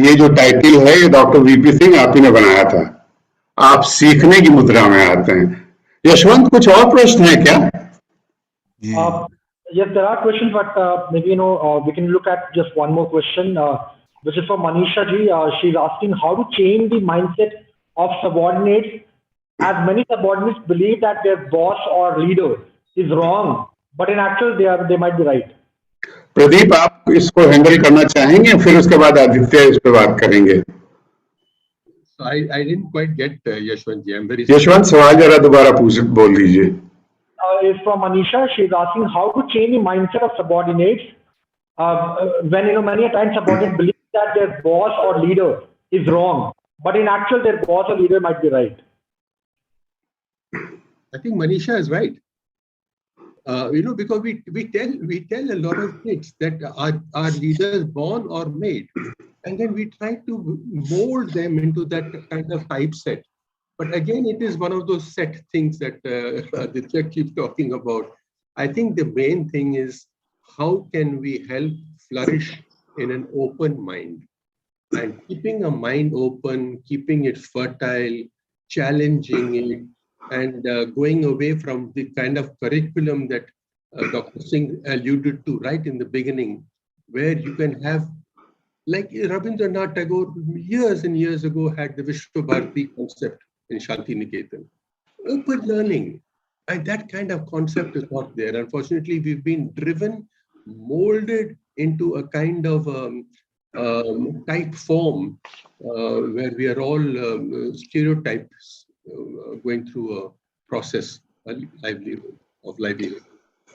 ये जो टाइटल है ये डॉक्टर वीपी सिंह आप ही ने बनाया था, आप सीखने की मुद्रा में आते हैं। यशवंत, कुछ और प्रश्न है क्या? Yes, there are questions, but maybe we can look at just one more question, which is for Manisha ji. She's asking how to change the mindset of subordinates, as many subordinates believe that their boss or leader is wrong, but in actual they might be right. Pradeep, आप इसको handle करना चाहेंगे, फिर उसके बाद आदित्य इस पर बात करेंगे। So I didn't quite get Yashwant ji. I'm very Yashwant, सवाल जरा दोबारा बोल दीजिए। Is from Manisha. She's asking how to change the mindset of subordinates when many times subordinates believe that their boss or leader is wrong, but in actual their boss or leader might be right. I think Manisha is right. Because we tell a lot of kids that our leaders born or made, and then we try to mold them into that kind of typeset. But again, it is one of those set things that Aditya keeps talking about. I think the main thing is how can we help flourish in an open mind, and keeping a mind open, keeping it fertile, challenging it, and going away from the kind of curriculum that Dr. Singh alluded to right in the beginning, where you can have, like Rabindranath Tagore years and years ago had the Vishwa Bharati concept in Shanti Niketan. Open learning, and that kind of concept is not there. Unfortunately, we've been driven, molded into a kind of type form where we are all stereotypes going through a process of livelihood.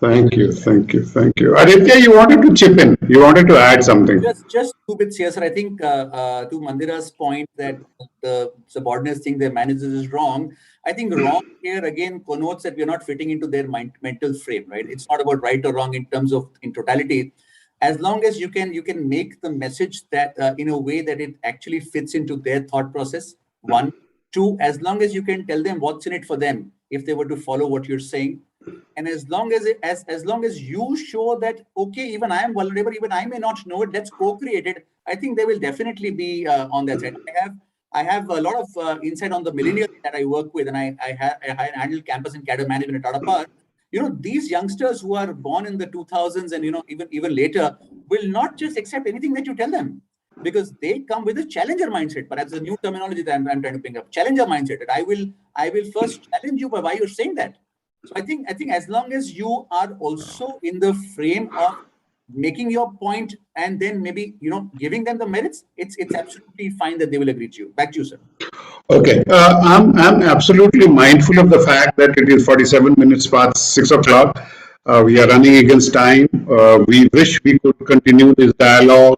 Thank you. Aditya, you wanted to chip in. You wanted to add something. Just 2 bits here, sir. I think to Mandira's point that the subordinates think their managers is wrong. I think wrong here again connotes that we're not fitting into their mental frame, right? It's not about right or wrong in terms of in totality. As long as you can make the message that in a way that it actually fits into their thought process. 1, 2, as long as you can tell them what's in it for them if they were to follow what you're saying. And as long as you show that, okay, even I am vulnerable, even I may not know it, let's co-create it, I think they will definitely be on that side. I have a lot of insight on the millennials that I work with, and I handle campus and cadre management at Tata. These youngsters who are born in the 2000s and even later will not just accept anything that you tell them, because they come with a challenger mindset. Perhaps a new terminology that I'm trying to pick up, challenger mindset. That I will first challenge you by why you're saying that. So I think as long as you are also in the frame of making your point and then maybe giving them the merits, it's absolutely fine that they will agree to you. Back to you, sir. Okay, I'm absolutely mindful of the fact that it is 47 minutes past 6 o'clock. We are running against time. We wish we could continue this dialogue.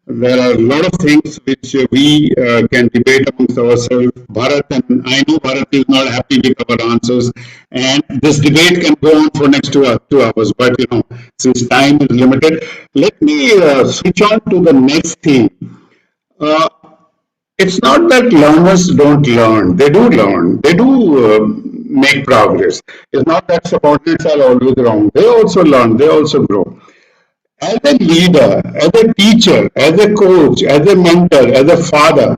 There are a lot of things which we can debate amongst ourselves. Bharat, and I know Bharat is not happy with our answers, and this debate can go on for next 2 hours. But since time is limited, let me switch on to the next theme. It's not that learners don't learn. They do learn. They do make progress. It's not that subordinates are always wrong. They also learn. They also grow. As a leader, as a teacher, as a coach, as a mentor, as a father,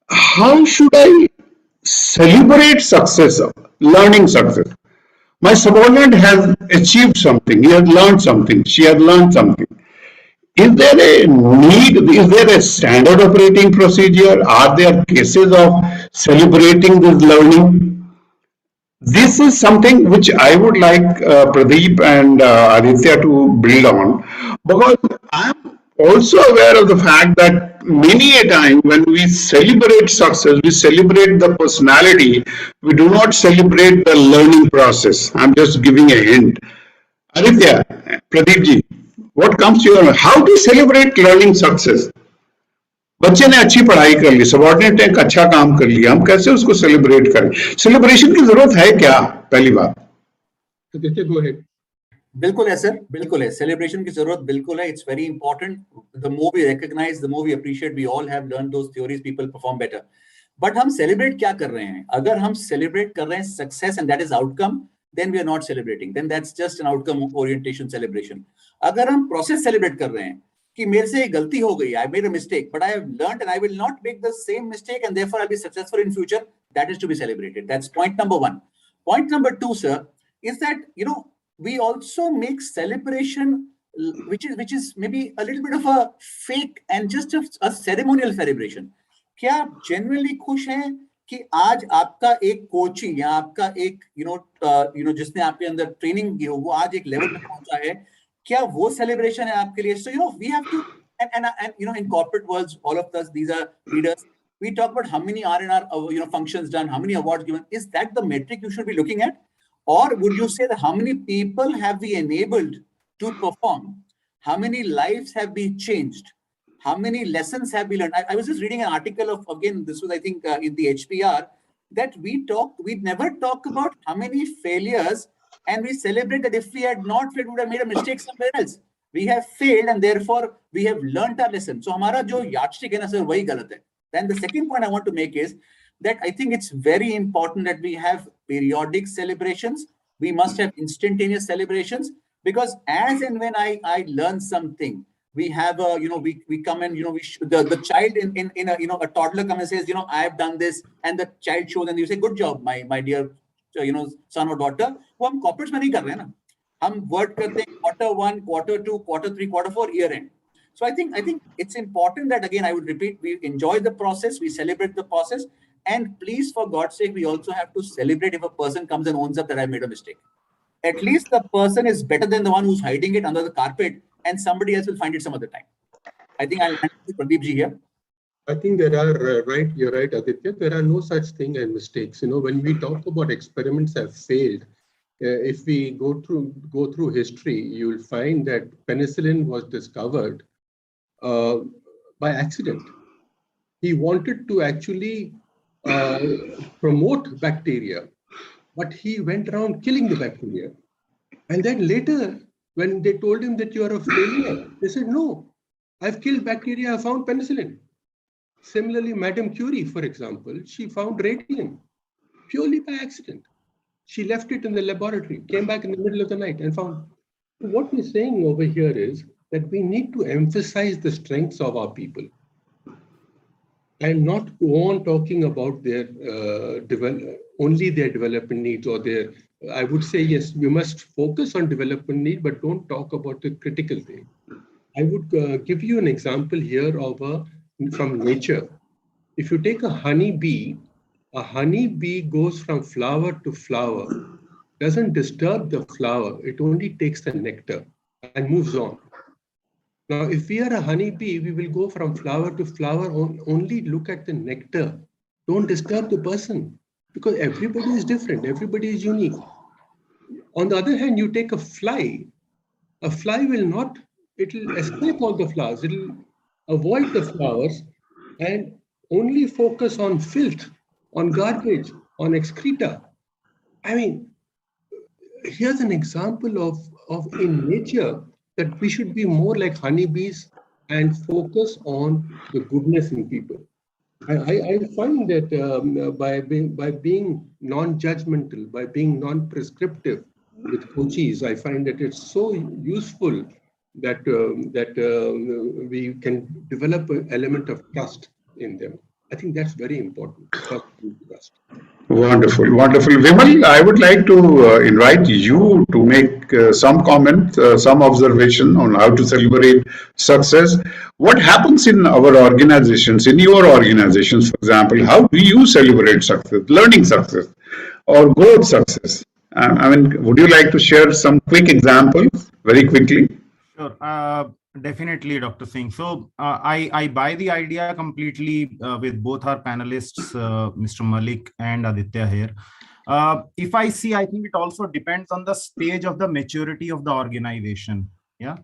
how should I celebrate success, learning success? My subordinate has achieved something. He has learned something. She has learned something. Is there a need? Is there a standard operating procedure? Are there cases of celebrating this learning? This is something which I would like Pradeep and Aditya to build on, because I'm also aware of the fact that many a time when we celebrate success, we celebrate the personality, we do not celebrate the learning process. I'm just giving a hint. Aditya, Pradeep ji, what comes to your mind? How to celebrate learning success? बच्चे ने अच्छी पढ़ाई कर ली, subordinate ने एक अच्छा काम कर लिया, हम कैसे उसको सेलिब्रेट करें? सेलिब्रेशन की जरूरत है क्या? पहली बात. Go ahead. बिल्कुल है सर, बिल्कुल है. सेलिब्रेशन की जरूरत बिल्कुल है. It's very important. The more we recognize, the more we appreciate. We all have learned those theories. People perform better. But हम celebrate क्या कर रहे हैं? अगर हम celebrate कर रहे हैं success and that is outcome, then we are not celebrating. Then that's just an outcome orientation celebration. अगर हम process celebrate कर रहे हैं कि मेरे से गलती हो गई, I made a mistake, but I have learned and I will not make the same mistake and therefore I'll be successful in future, that is to be celebrated. That's point number one. Point number two, sir, is that we also make celebration which is maybe a little bit of a fake and just a ceremonial celebration. क्या आप genuinely खुश हैं कि आज आपका एक coaching या आपका एक जिसने आपके अंदर ट्रेनिंग दी हो वो आज एक लेवल पे पहुंचा है, क्या वो celebration है आपके लिए? So we have to and in corporate worlds, all of us, these are leaders, we talk about how many R&R functions done, how many awards given. Is that the metric you should be looking at? Or would you say that how many people have we enabled to perform? How many lives have been changed? How many lessons have we learned? I was just reading an article of, again, this was, I think, in the HPR, that we never talk about how many failures, and we celebrate that if we had not failed, we would have made a mistake somewhere else. We have failed, and therefore we have learned our lesson. So, हमारा जो yardstick है ना sir, वही गलत है. Then the second point I want to make is that I think it's very important that we have periodic celebrations. We must have instantaneous celebrations, because as and when I learn something, we have we come and the child in a toddler comes and says I have done this, and the child shows and you say good job my dear son or daughter. वो हम corporates में नहीं कर रहे हैं ना, हम work करते हैं Q1, Q2, Q3, Q4 year end. So I think it's important that, again, I would repeat, we enjoy the process, we celebrate the process, and please, for God's sake, we also have to celebrate if a person comes and owns up that I made a mistake. At least the person is better than the one who's hiding it under the carpet, and somebody else will find it some other time. I think I'll hand it to Pradeep ji here. I think there are, you're right, Aditya, there are no such thing as mistakes. When we talk about experiments have failed, if we go through history, you will find that penicillin was discovered by accident. He wanted to actually promote bacteria, but he went around killing the bacteria. And then later, when they told him that you are a failure, they said, no, I've killed bacteria, I found penicillin. Similarly, Madame Curie, for example, she found radium purely by accident. She left it in the laboratory, came back in the middle of the night and found. What we're saying over here is that we need to emphasize the strengths of our people and not go on talking about their only their development needs or their. I would say, yes, we must focus on development need, but don't talk about the critical thing. I would give you an example here of from nature. If you take a honeybee goes from flower to flower, doesn't disturb the flower, it only takes the nectar and moves on. Now, if we are a honeybee, we will go from flower to flower, only look at the nectar. Don't disturb the person, because everybody is different, everybody is unique. On the other hand, you take a fly will not, it will escape all the flowers, it will avoid the flowers and only focus on filth, on garbage, on excreta. I mean, here's an example of in nature that we should be more like honeybees and focus on the goodness in people. I find that by being non-judgmental, by being non-prescriptive with coaches, I find that it's so useful that we can develop an element of trust in them. I think that's very important. Trust. Wonderful, wonderful. Vimal, I would like to invite you to make some comment, some observation on how to celebrate success. What happens in our organizations, in your organizations, for example, how do you celebrate success, learning success, or growth success? I mean, would you like to share some quick examples very quickly? Sure. Definitely, Dr. Singh. So I buy the idea completely with both our panelists, Mr. Mallick and Aditya here. If I see, I think it also depends on the stage of the maturity of the organization. Yeah.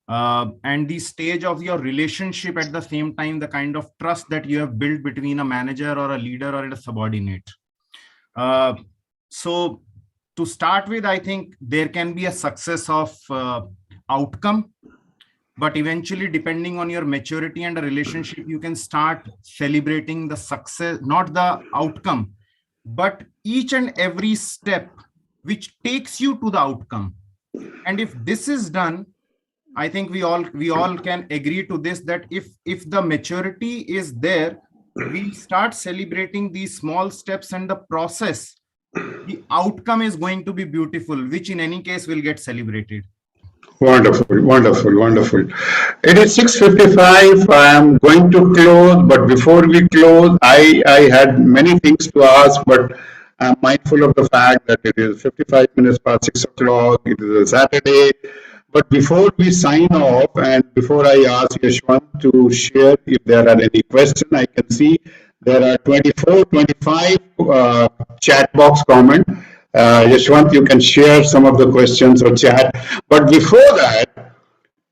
And the stage of your relationship at the same time, the kind of trust that you have built between a manager or a leader or a subordinate. So to start with, I think there can be a success of outcome. But eventually, depending on your maturity and a relationship, you can start celebrating the success, not the outcome, but each and every step which takes you to the outcome. And if this is done, I think we all can agree to this, that if the maturity is there, we start celebrating these small steps and the process, the outcome is going to be beautiful, which in any case will get celebrated. Wonderful, wonderful, wonderful. It is 6:55. I am going to close, but before we close, I had many things to ask, but I'm mindful of the fact that it is 55 minutes past 6 o'clock. It is a Saturday. But before we sign off, and before I ask Yashwant to share if there are any questions, I can see there are 24, 25 chat box comments. Yashwant, you can share some of the questions or chat. But before that,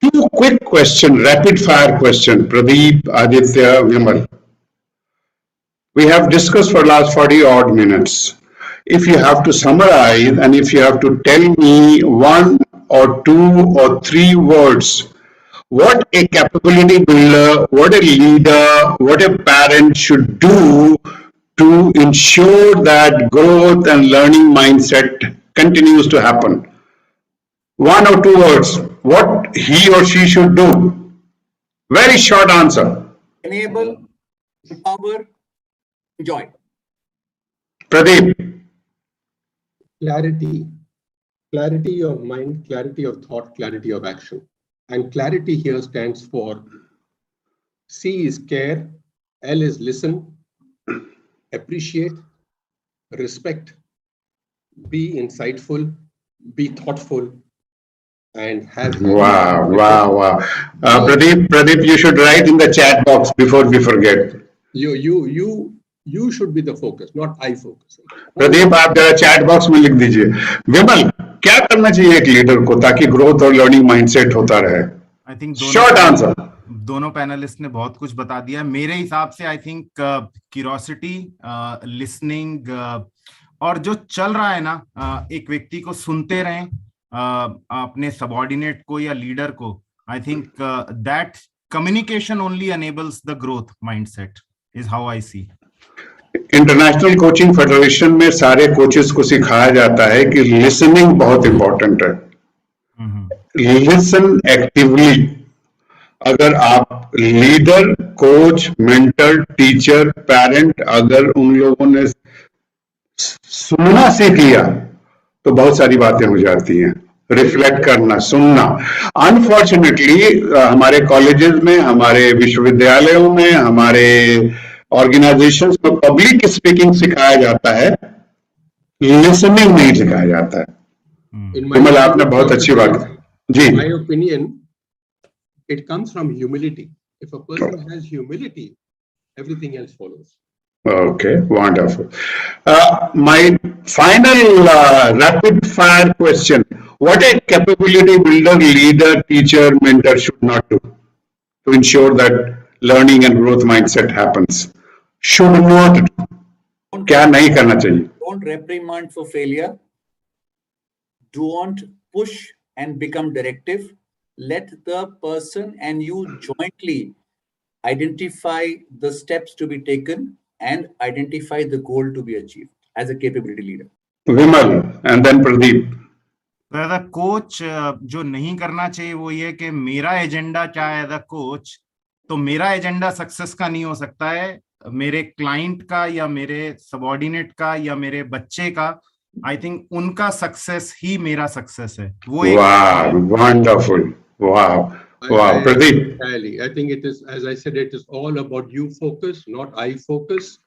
two quick questions, rapid fire question. Pradeep, Aditya, Vimal. We have discussed for last 40 odd minutes. If you have to summarize and if you have to tell me one or two or three words, what a capability builder, what a leader, what a parent should do to ensure that growth and learning mindset continues to happen. One or two words, what he or she should do. Very short answer. Enable, empower, joy. Pradeep. Clarity of mind, clarity of thought, clarity of action. And clarity here stands for C is care, L is listen, appreciate, respect, be insightful, be thoughtful, and have. Wow. Pradeep, you should write in the chat box before we forget. You should be the focus, not I focus. Pradeep आप जरा chat box में लिख दीजिए. विमल, क्या करना चाहिए एक leader को ताकि ग्रोथ और लर्निंग माइंडसेट होता रहे? I think short answer. दोनों पैनलिस्ट ने बहुत कुछ बता दिया. मेरे हिसाब से आई थिंक क्यूरियोसिटी, लिसनिंग, और जो चल रहा है ना, एक व्यक्ति को सुनते रहें, अपने सबऑर्डिनेट को या लीडर को. I think that communication only enables the growth mindset is how I see. International coaching federation में सारे कोचेस को सिखाया जाता है कि लिसनिंग बहुत इंपॉर्टेंट है. Listen actively. अगर आप leader, coach, mentor, teacher, parent, अगर उन लोगों ने सुनना सीख लिया तो बहुत सारी बातें हो जाती हैं. रिफ्लेक्ट करना, सुनना. अनफॉर्चुनेटली हमारे कॉलेजेस में, हमारे विश्वविद्यालयों में, हमारे ऑर्गेनाइजेशंस में पब्लिक स्पीकिंग सिखाया जाता है, लिसनिंग नहीं सिखाया जाता है. विमल, आपने बहुत अच्छी बात जी. In my opinion, it comes from humility. If a person has humility, everything else follows. Okay, wonderful. My final rapid fire question. What a capability builder, leader, teacher, mentor should not do to ensure that learning and growth mindset happens? Should not do. क्या नहीं करना चाहिए? Don't reprimand for failure. Don't push and become directive. Let the person and you jointly identify the steps to be taken and identify the goal to be achieved as a capability leader. Vimal and then Pradeep. तो as a coach जो नहीं करना चाहिए वो ये कि मेरा agenda क्या है एज अ कोच, तो मेरा एजेंडा सक्सेस का नहीं हो सकता है, मेरे क्लाइंट का या मेरे सबऑर्डिनेट का या मेरे बच्चे का. आई थिंक उनका सक्सेस ही मेरा सक्सेस है. वो एक वंडरफुल. वाह. Wow, Pradeep. I think it is, as I said, it is all about you focus, not I focus.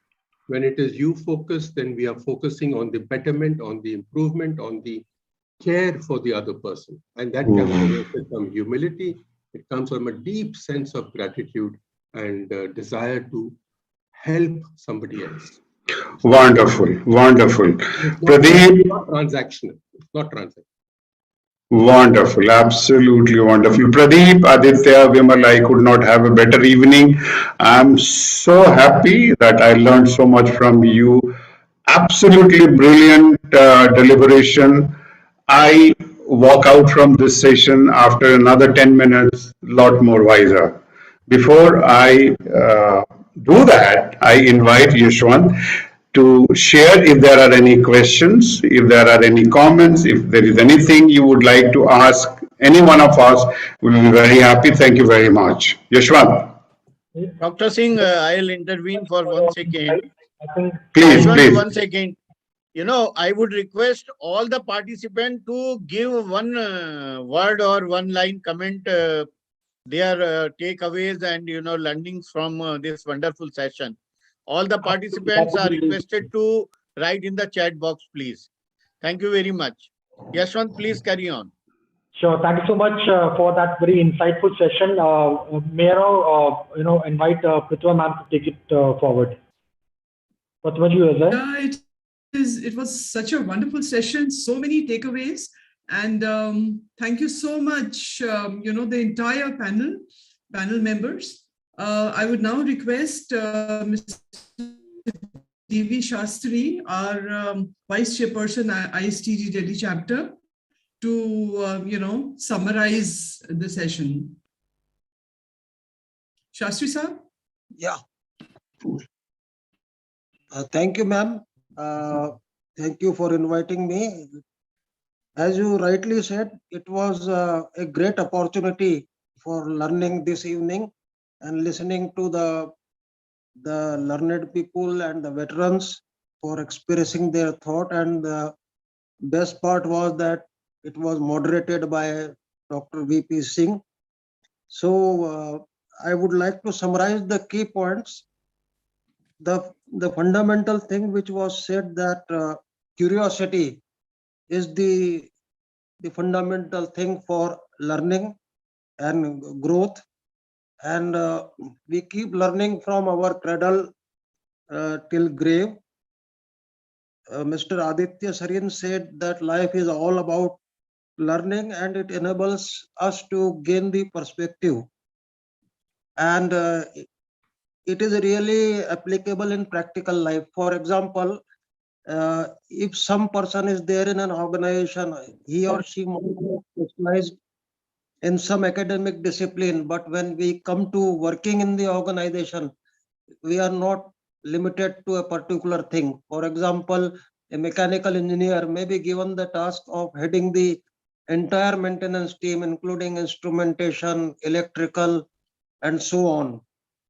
When it is you focus, then we are focusing on the betterment, on the improvement, on the care for the other person. And that comes from humility. It comes from a deep sense of gratitude and desire to help somebody else. Wonderful, wonderful. Pradeep. It's not transactional. It's not transactional. Wonderful, absolutely wonderful. Pradeep, Aditya, Vimal, I could not have a better evening. I'm so happy that I learned so much from you. Absolutely brilliant deliberation. I walk out from this session after another 10 minutes, lot more wiser. Before I do that, I invite Yashwant to share if there are any questions, if there are any comments, if there is anything you would like to ask any one of us, we'll be very happy. Thank you very much. Yashwant. Dr. Singh, I'll intervene for 1 second. Please, please. 1 second. You know, I would request all the participants to give one word or one line comment, their takeaways and, learnings from this wonderful session. All the participants are requested to write in the chat box, please. Thank you very much. Yashwant, please carry on. Sure. Thank you so much for that very insightful session. May I invite Pritva ma'am to take it forward. Pritva ji, it was such a wonderful session. So many takeaways, and thank you so much. The entire panel members. I would now request Mr. D.V. Shastri, our Vice Chairperson ISTD Delhi chapter, to summarize the session. Shastri sir? Yeah. Thank you, ma'am. Thank you for inviting me. As you rightly said, it was a great opportunity for learning this evening and listening to the learned people and the veterans for expressing their thought. And the best part was that it was moderated by Dr. V.P. Singh. So I would like to summarize the key points. The fundamental thing which was said, that curiosity is the fundamental thing for learning and growth. And we keep learning from our cradle till grave. Mr. Aditya Sareen said that life is all about learning, and it enables us to gain the perspective. And it is really applicable in practical life. For example, if some person is there in an organization, he or she might be specialized in some academic discipline, but when we come to working in the organization, we are not limited to a particular thing. For example, a mechanical engineer may be given the task of heading the entire maintenance team, including instrumentation, electrical, and so on.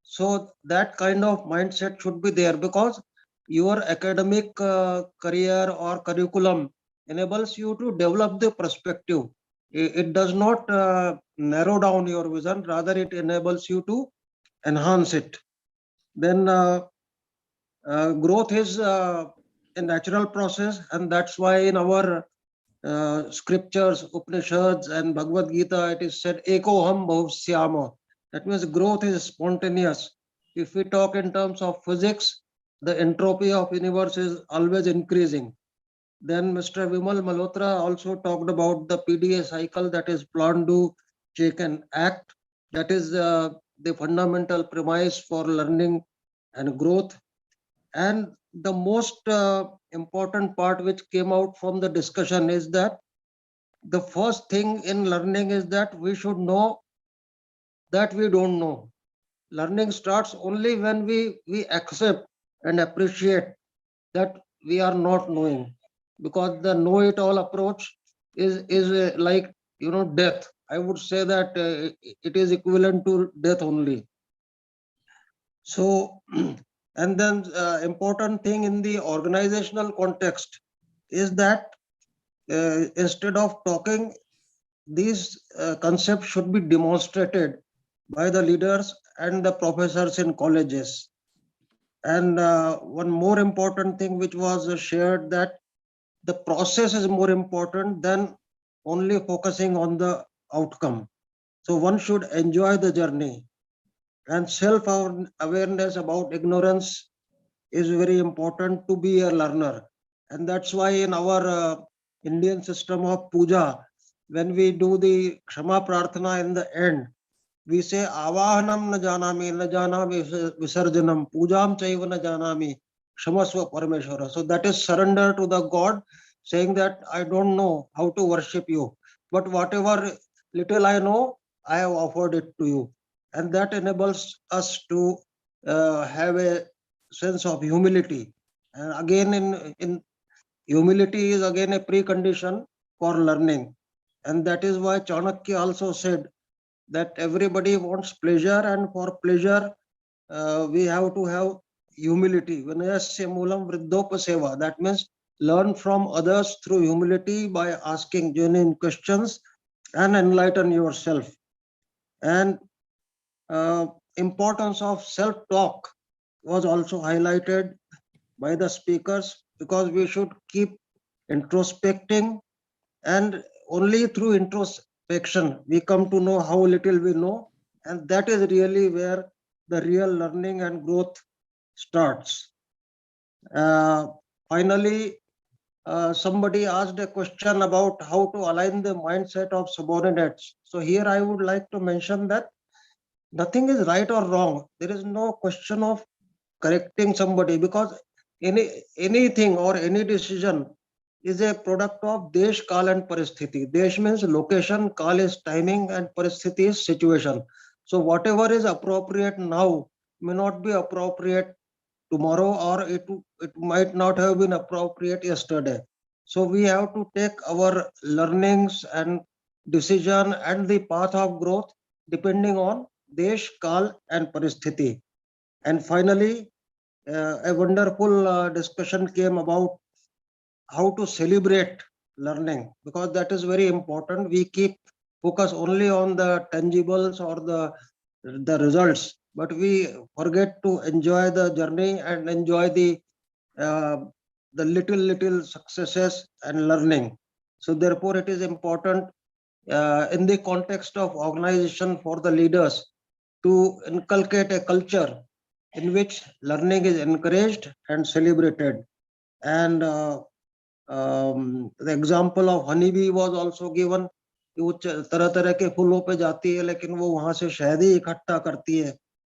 So that kind of mindset should be there, because your academic career or curriculum enables you to develop the perspective. It does not narrow down your vision, rather it enables you to enhance it. Then growth is a natural process, and that's why in our scriptures, Upanishads and Bhagavad Gita, it is said, Ekoham Bhavusyama. That means growth is spontaneous. If we talk in terms of physics, the entropy of universe is always increasing. Then Mr. Vimal Malhotra also talked about the PDA cycle, that is plan, do, check and act. That is the fundamental premise for learning and growth. And the most important part which came out from the discussion is that the first thing in learning is that we should know that we don't know. Learning starts only when we accept and appreciate that we are not knowing, because the know-it-all approach is like, death. I would say that it is equivalent to death only. So, and then important thing in the organizational context is that instead of talking, these concepts should be demonstrated by the leaders and the professors in colleges. And one more important thing which was shared, that the process is more important than only focusing on the outcome. So one should enjoy the journey, and self-awareness about ignorance is very important to be a learner. And that's why in our Indian system of puja, when we do the Kshama Prarthana in the end, we say Avahanam na janami, na janami visarjanam, pujam chaiva na janami, kshamasva parameshwara. So that is surrender to the God, saying that I don't know how to worship you, but whatever little I know, I have offered it to you. And that enables us to have a sense of humility. And again, in humility is again a precondition for learning. And that is why Chanakya also said that everybody wants pleasure, and for pleasure we have to have humility. Vinayasya moolam vriddhopaseva. That means learn from others through humility by asking genuine questions and enlighten yourself. And importance of self-talk was also highlighted by the speakers, because we should keep introspecting, and only through introspection we come to know how little we know, and that is really where the real learning and growth starts. Finally, somebody asked a question about how to align the mindset of subordinates. So here I would like to mention that nothing is right or wrong. There is no question of correcting somebody, because anything or any decision is a product of desh, kal and paristhiti. Desh means location, kal is timing, and paristhiti is situation. So whatever is appropriate now may not be appropriate tomorrow, or it might not have been appropriate yesterday. So we have to take our learnings and decision and the path of growth depending on desh, kal and paristhiti. And finally, a wonderful discussion came about how to celebrate learning, because that is very important. We keep focus only on the tangibles or the results, but we forget to enjoy the journey and enjoy the little successes and learning. So therefore it is important in the context of organization for the leaders to inculcate a culture in which learning is encouraged and celebrated. And the example of honeybee was also given. वो तरह तरह के फूलों पे जाती है, लेकिन वो वहां से शहद ही इकट्ठा करती है।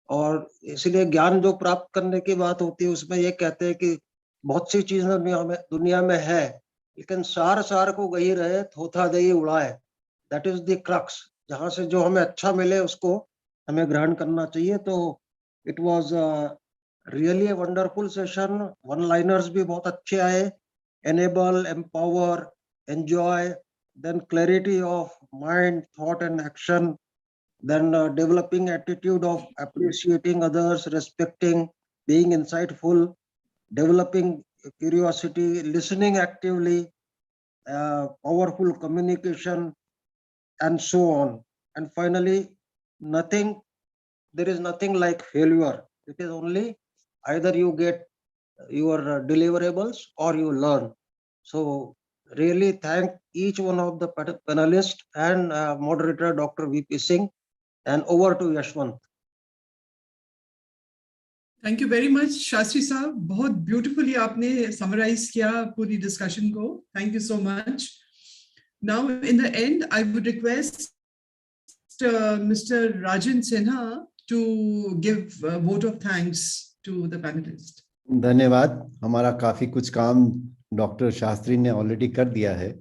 और इसलिए ज्ञान जो प्राप्त करने की बात होती है, उसमें ये कहते हैं कि बहुत सी चीजें दुनिया में है, लेकिन सार सार को गही रहे, थोथा दही उड़ाए। That is the crux. जहां से जो हमें अच्छा मिले उसको हमें ग्रहण करना चाहिए। तो it was Really a wonderful session. One-liners भी बहुत अच्छे आए. Enable, empower, enjoy, then clarity of mind, thought and action, then developing attitude of appreciating others, respecting, being insightful, developing curiosity, listening actively, powerful communication, and so on. And finally, there is nothing like failure. It is only either you get your deliverables or you learn. So really thank each one of the panelists and moderator Dr. VP Singh, and over to Yashwant. Thank you very much, Shastri Saab. बहुत beautifully आपने summarize किया पूरी discussion को. Thank you so much. Now, in the end, I would request Mr. Rajan Sinha to give a vote of thanks to the panelists. धन्यवाद. हमारा काफी कुछ काम डॉक्टर शास्त्री ने ऑलरेडी कर दिया है,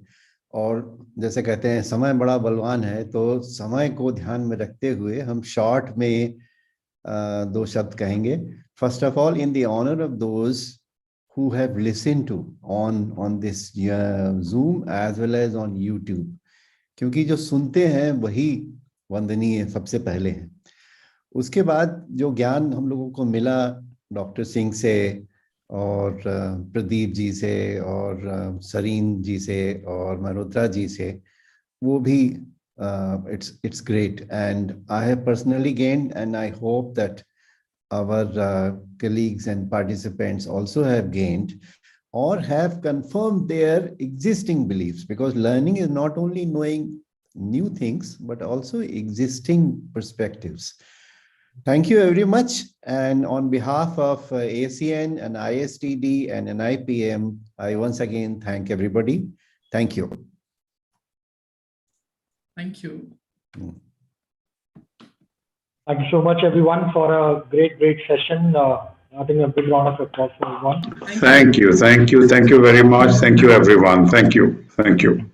और जैसे कहते हैं समय बड़ा बलवान है, तो समय को ध्यान में रखते हुए हम शॉर्ट में दो शब्द कहेंगे. First of all, in the honour of those who have listened to on this Zoom as well as on YouTube, क्योंकि जो सुनते हैं वही वंदनीय सबसे पहले हैं. उसके बाद जो ज्ञान हम लोगों को मिला डॉक्टर सिंह से और प्रदीप जी से और सरीन जी से और मल्होत्रा जी से, वो भी it's great, and I have personally gained, and I hope that our colleagues and participants also have gained or have confirmed their existing beliefs, because learning is not only knowing new things but also existing perspectives. Thank you very much, and on behalf of ACN and ISTD and NIPM, I once again thank everybody. Thank you. Thank you. Thank you so much, everyone, for a great session. I think a big round of applause for everyone. Thank you very much. Thank you, everyone. Thank you.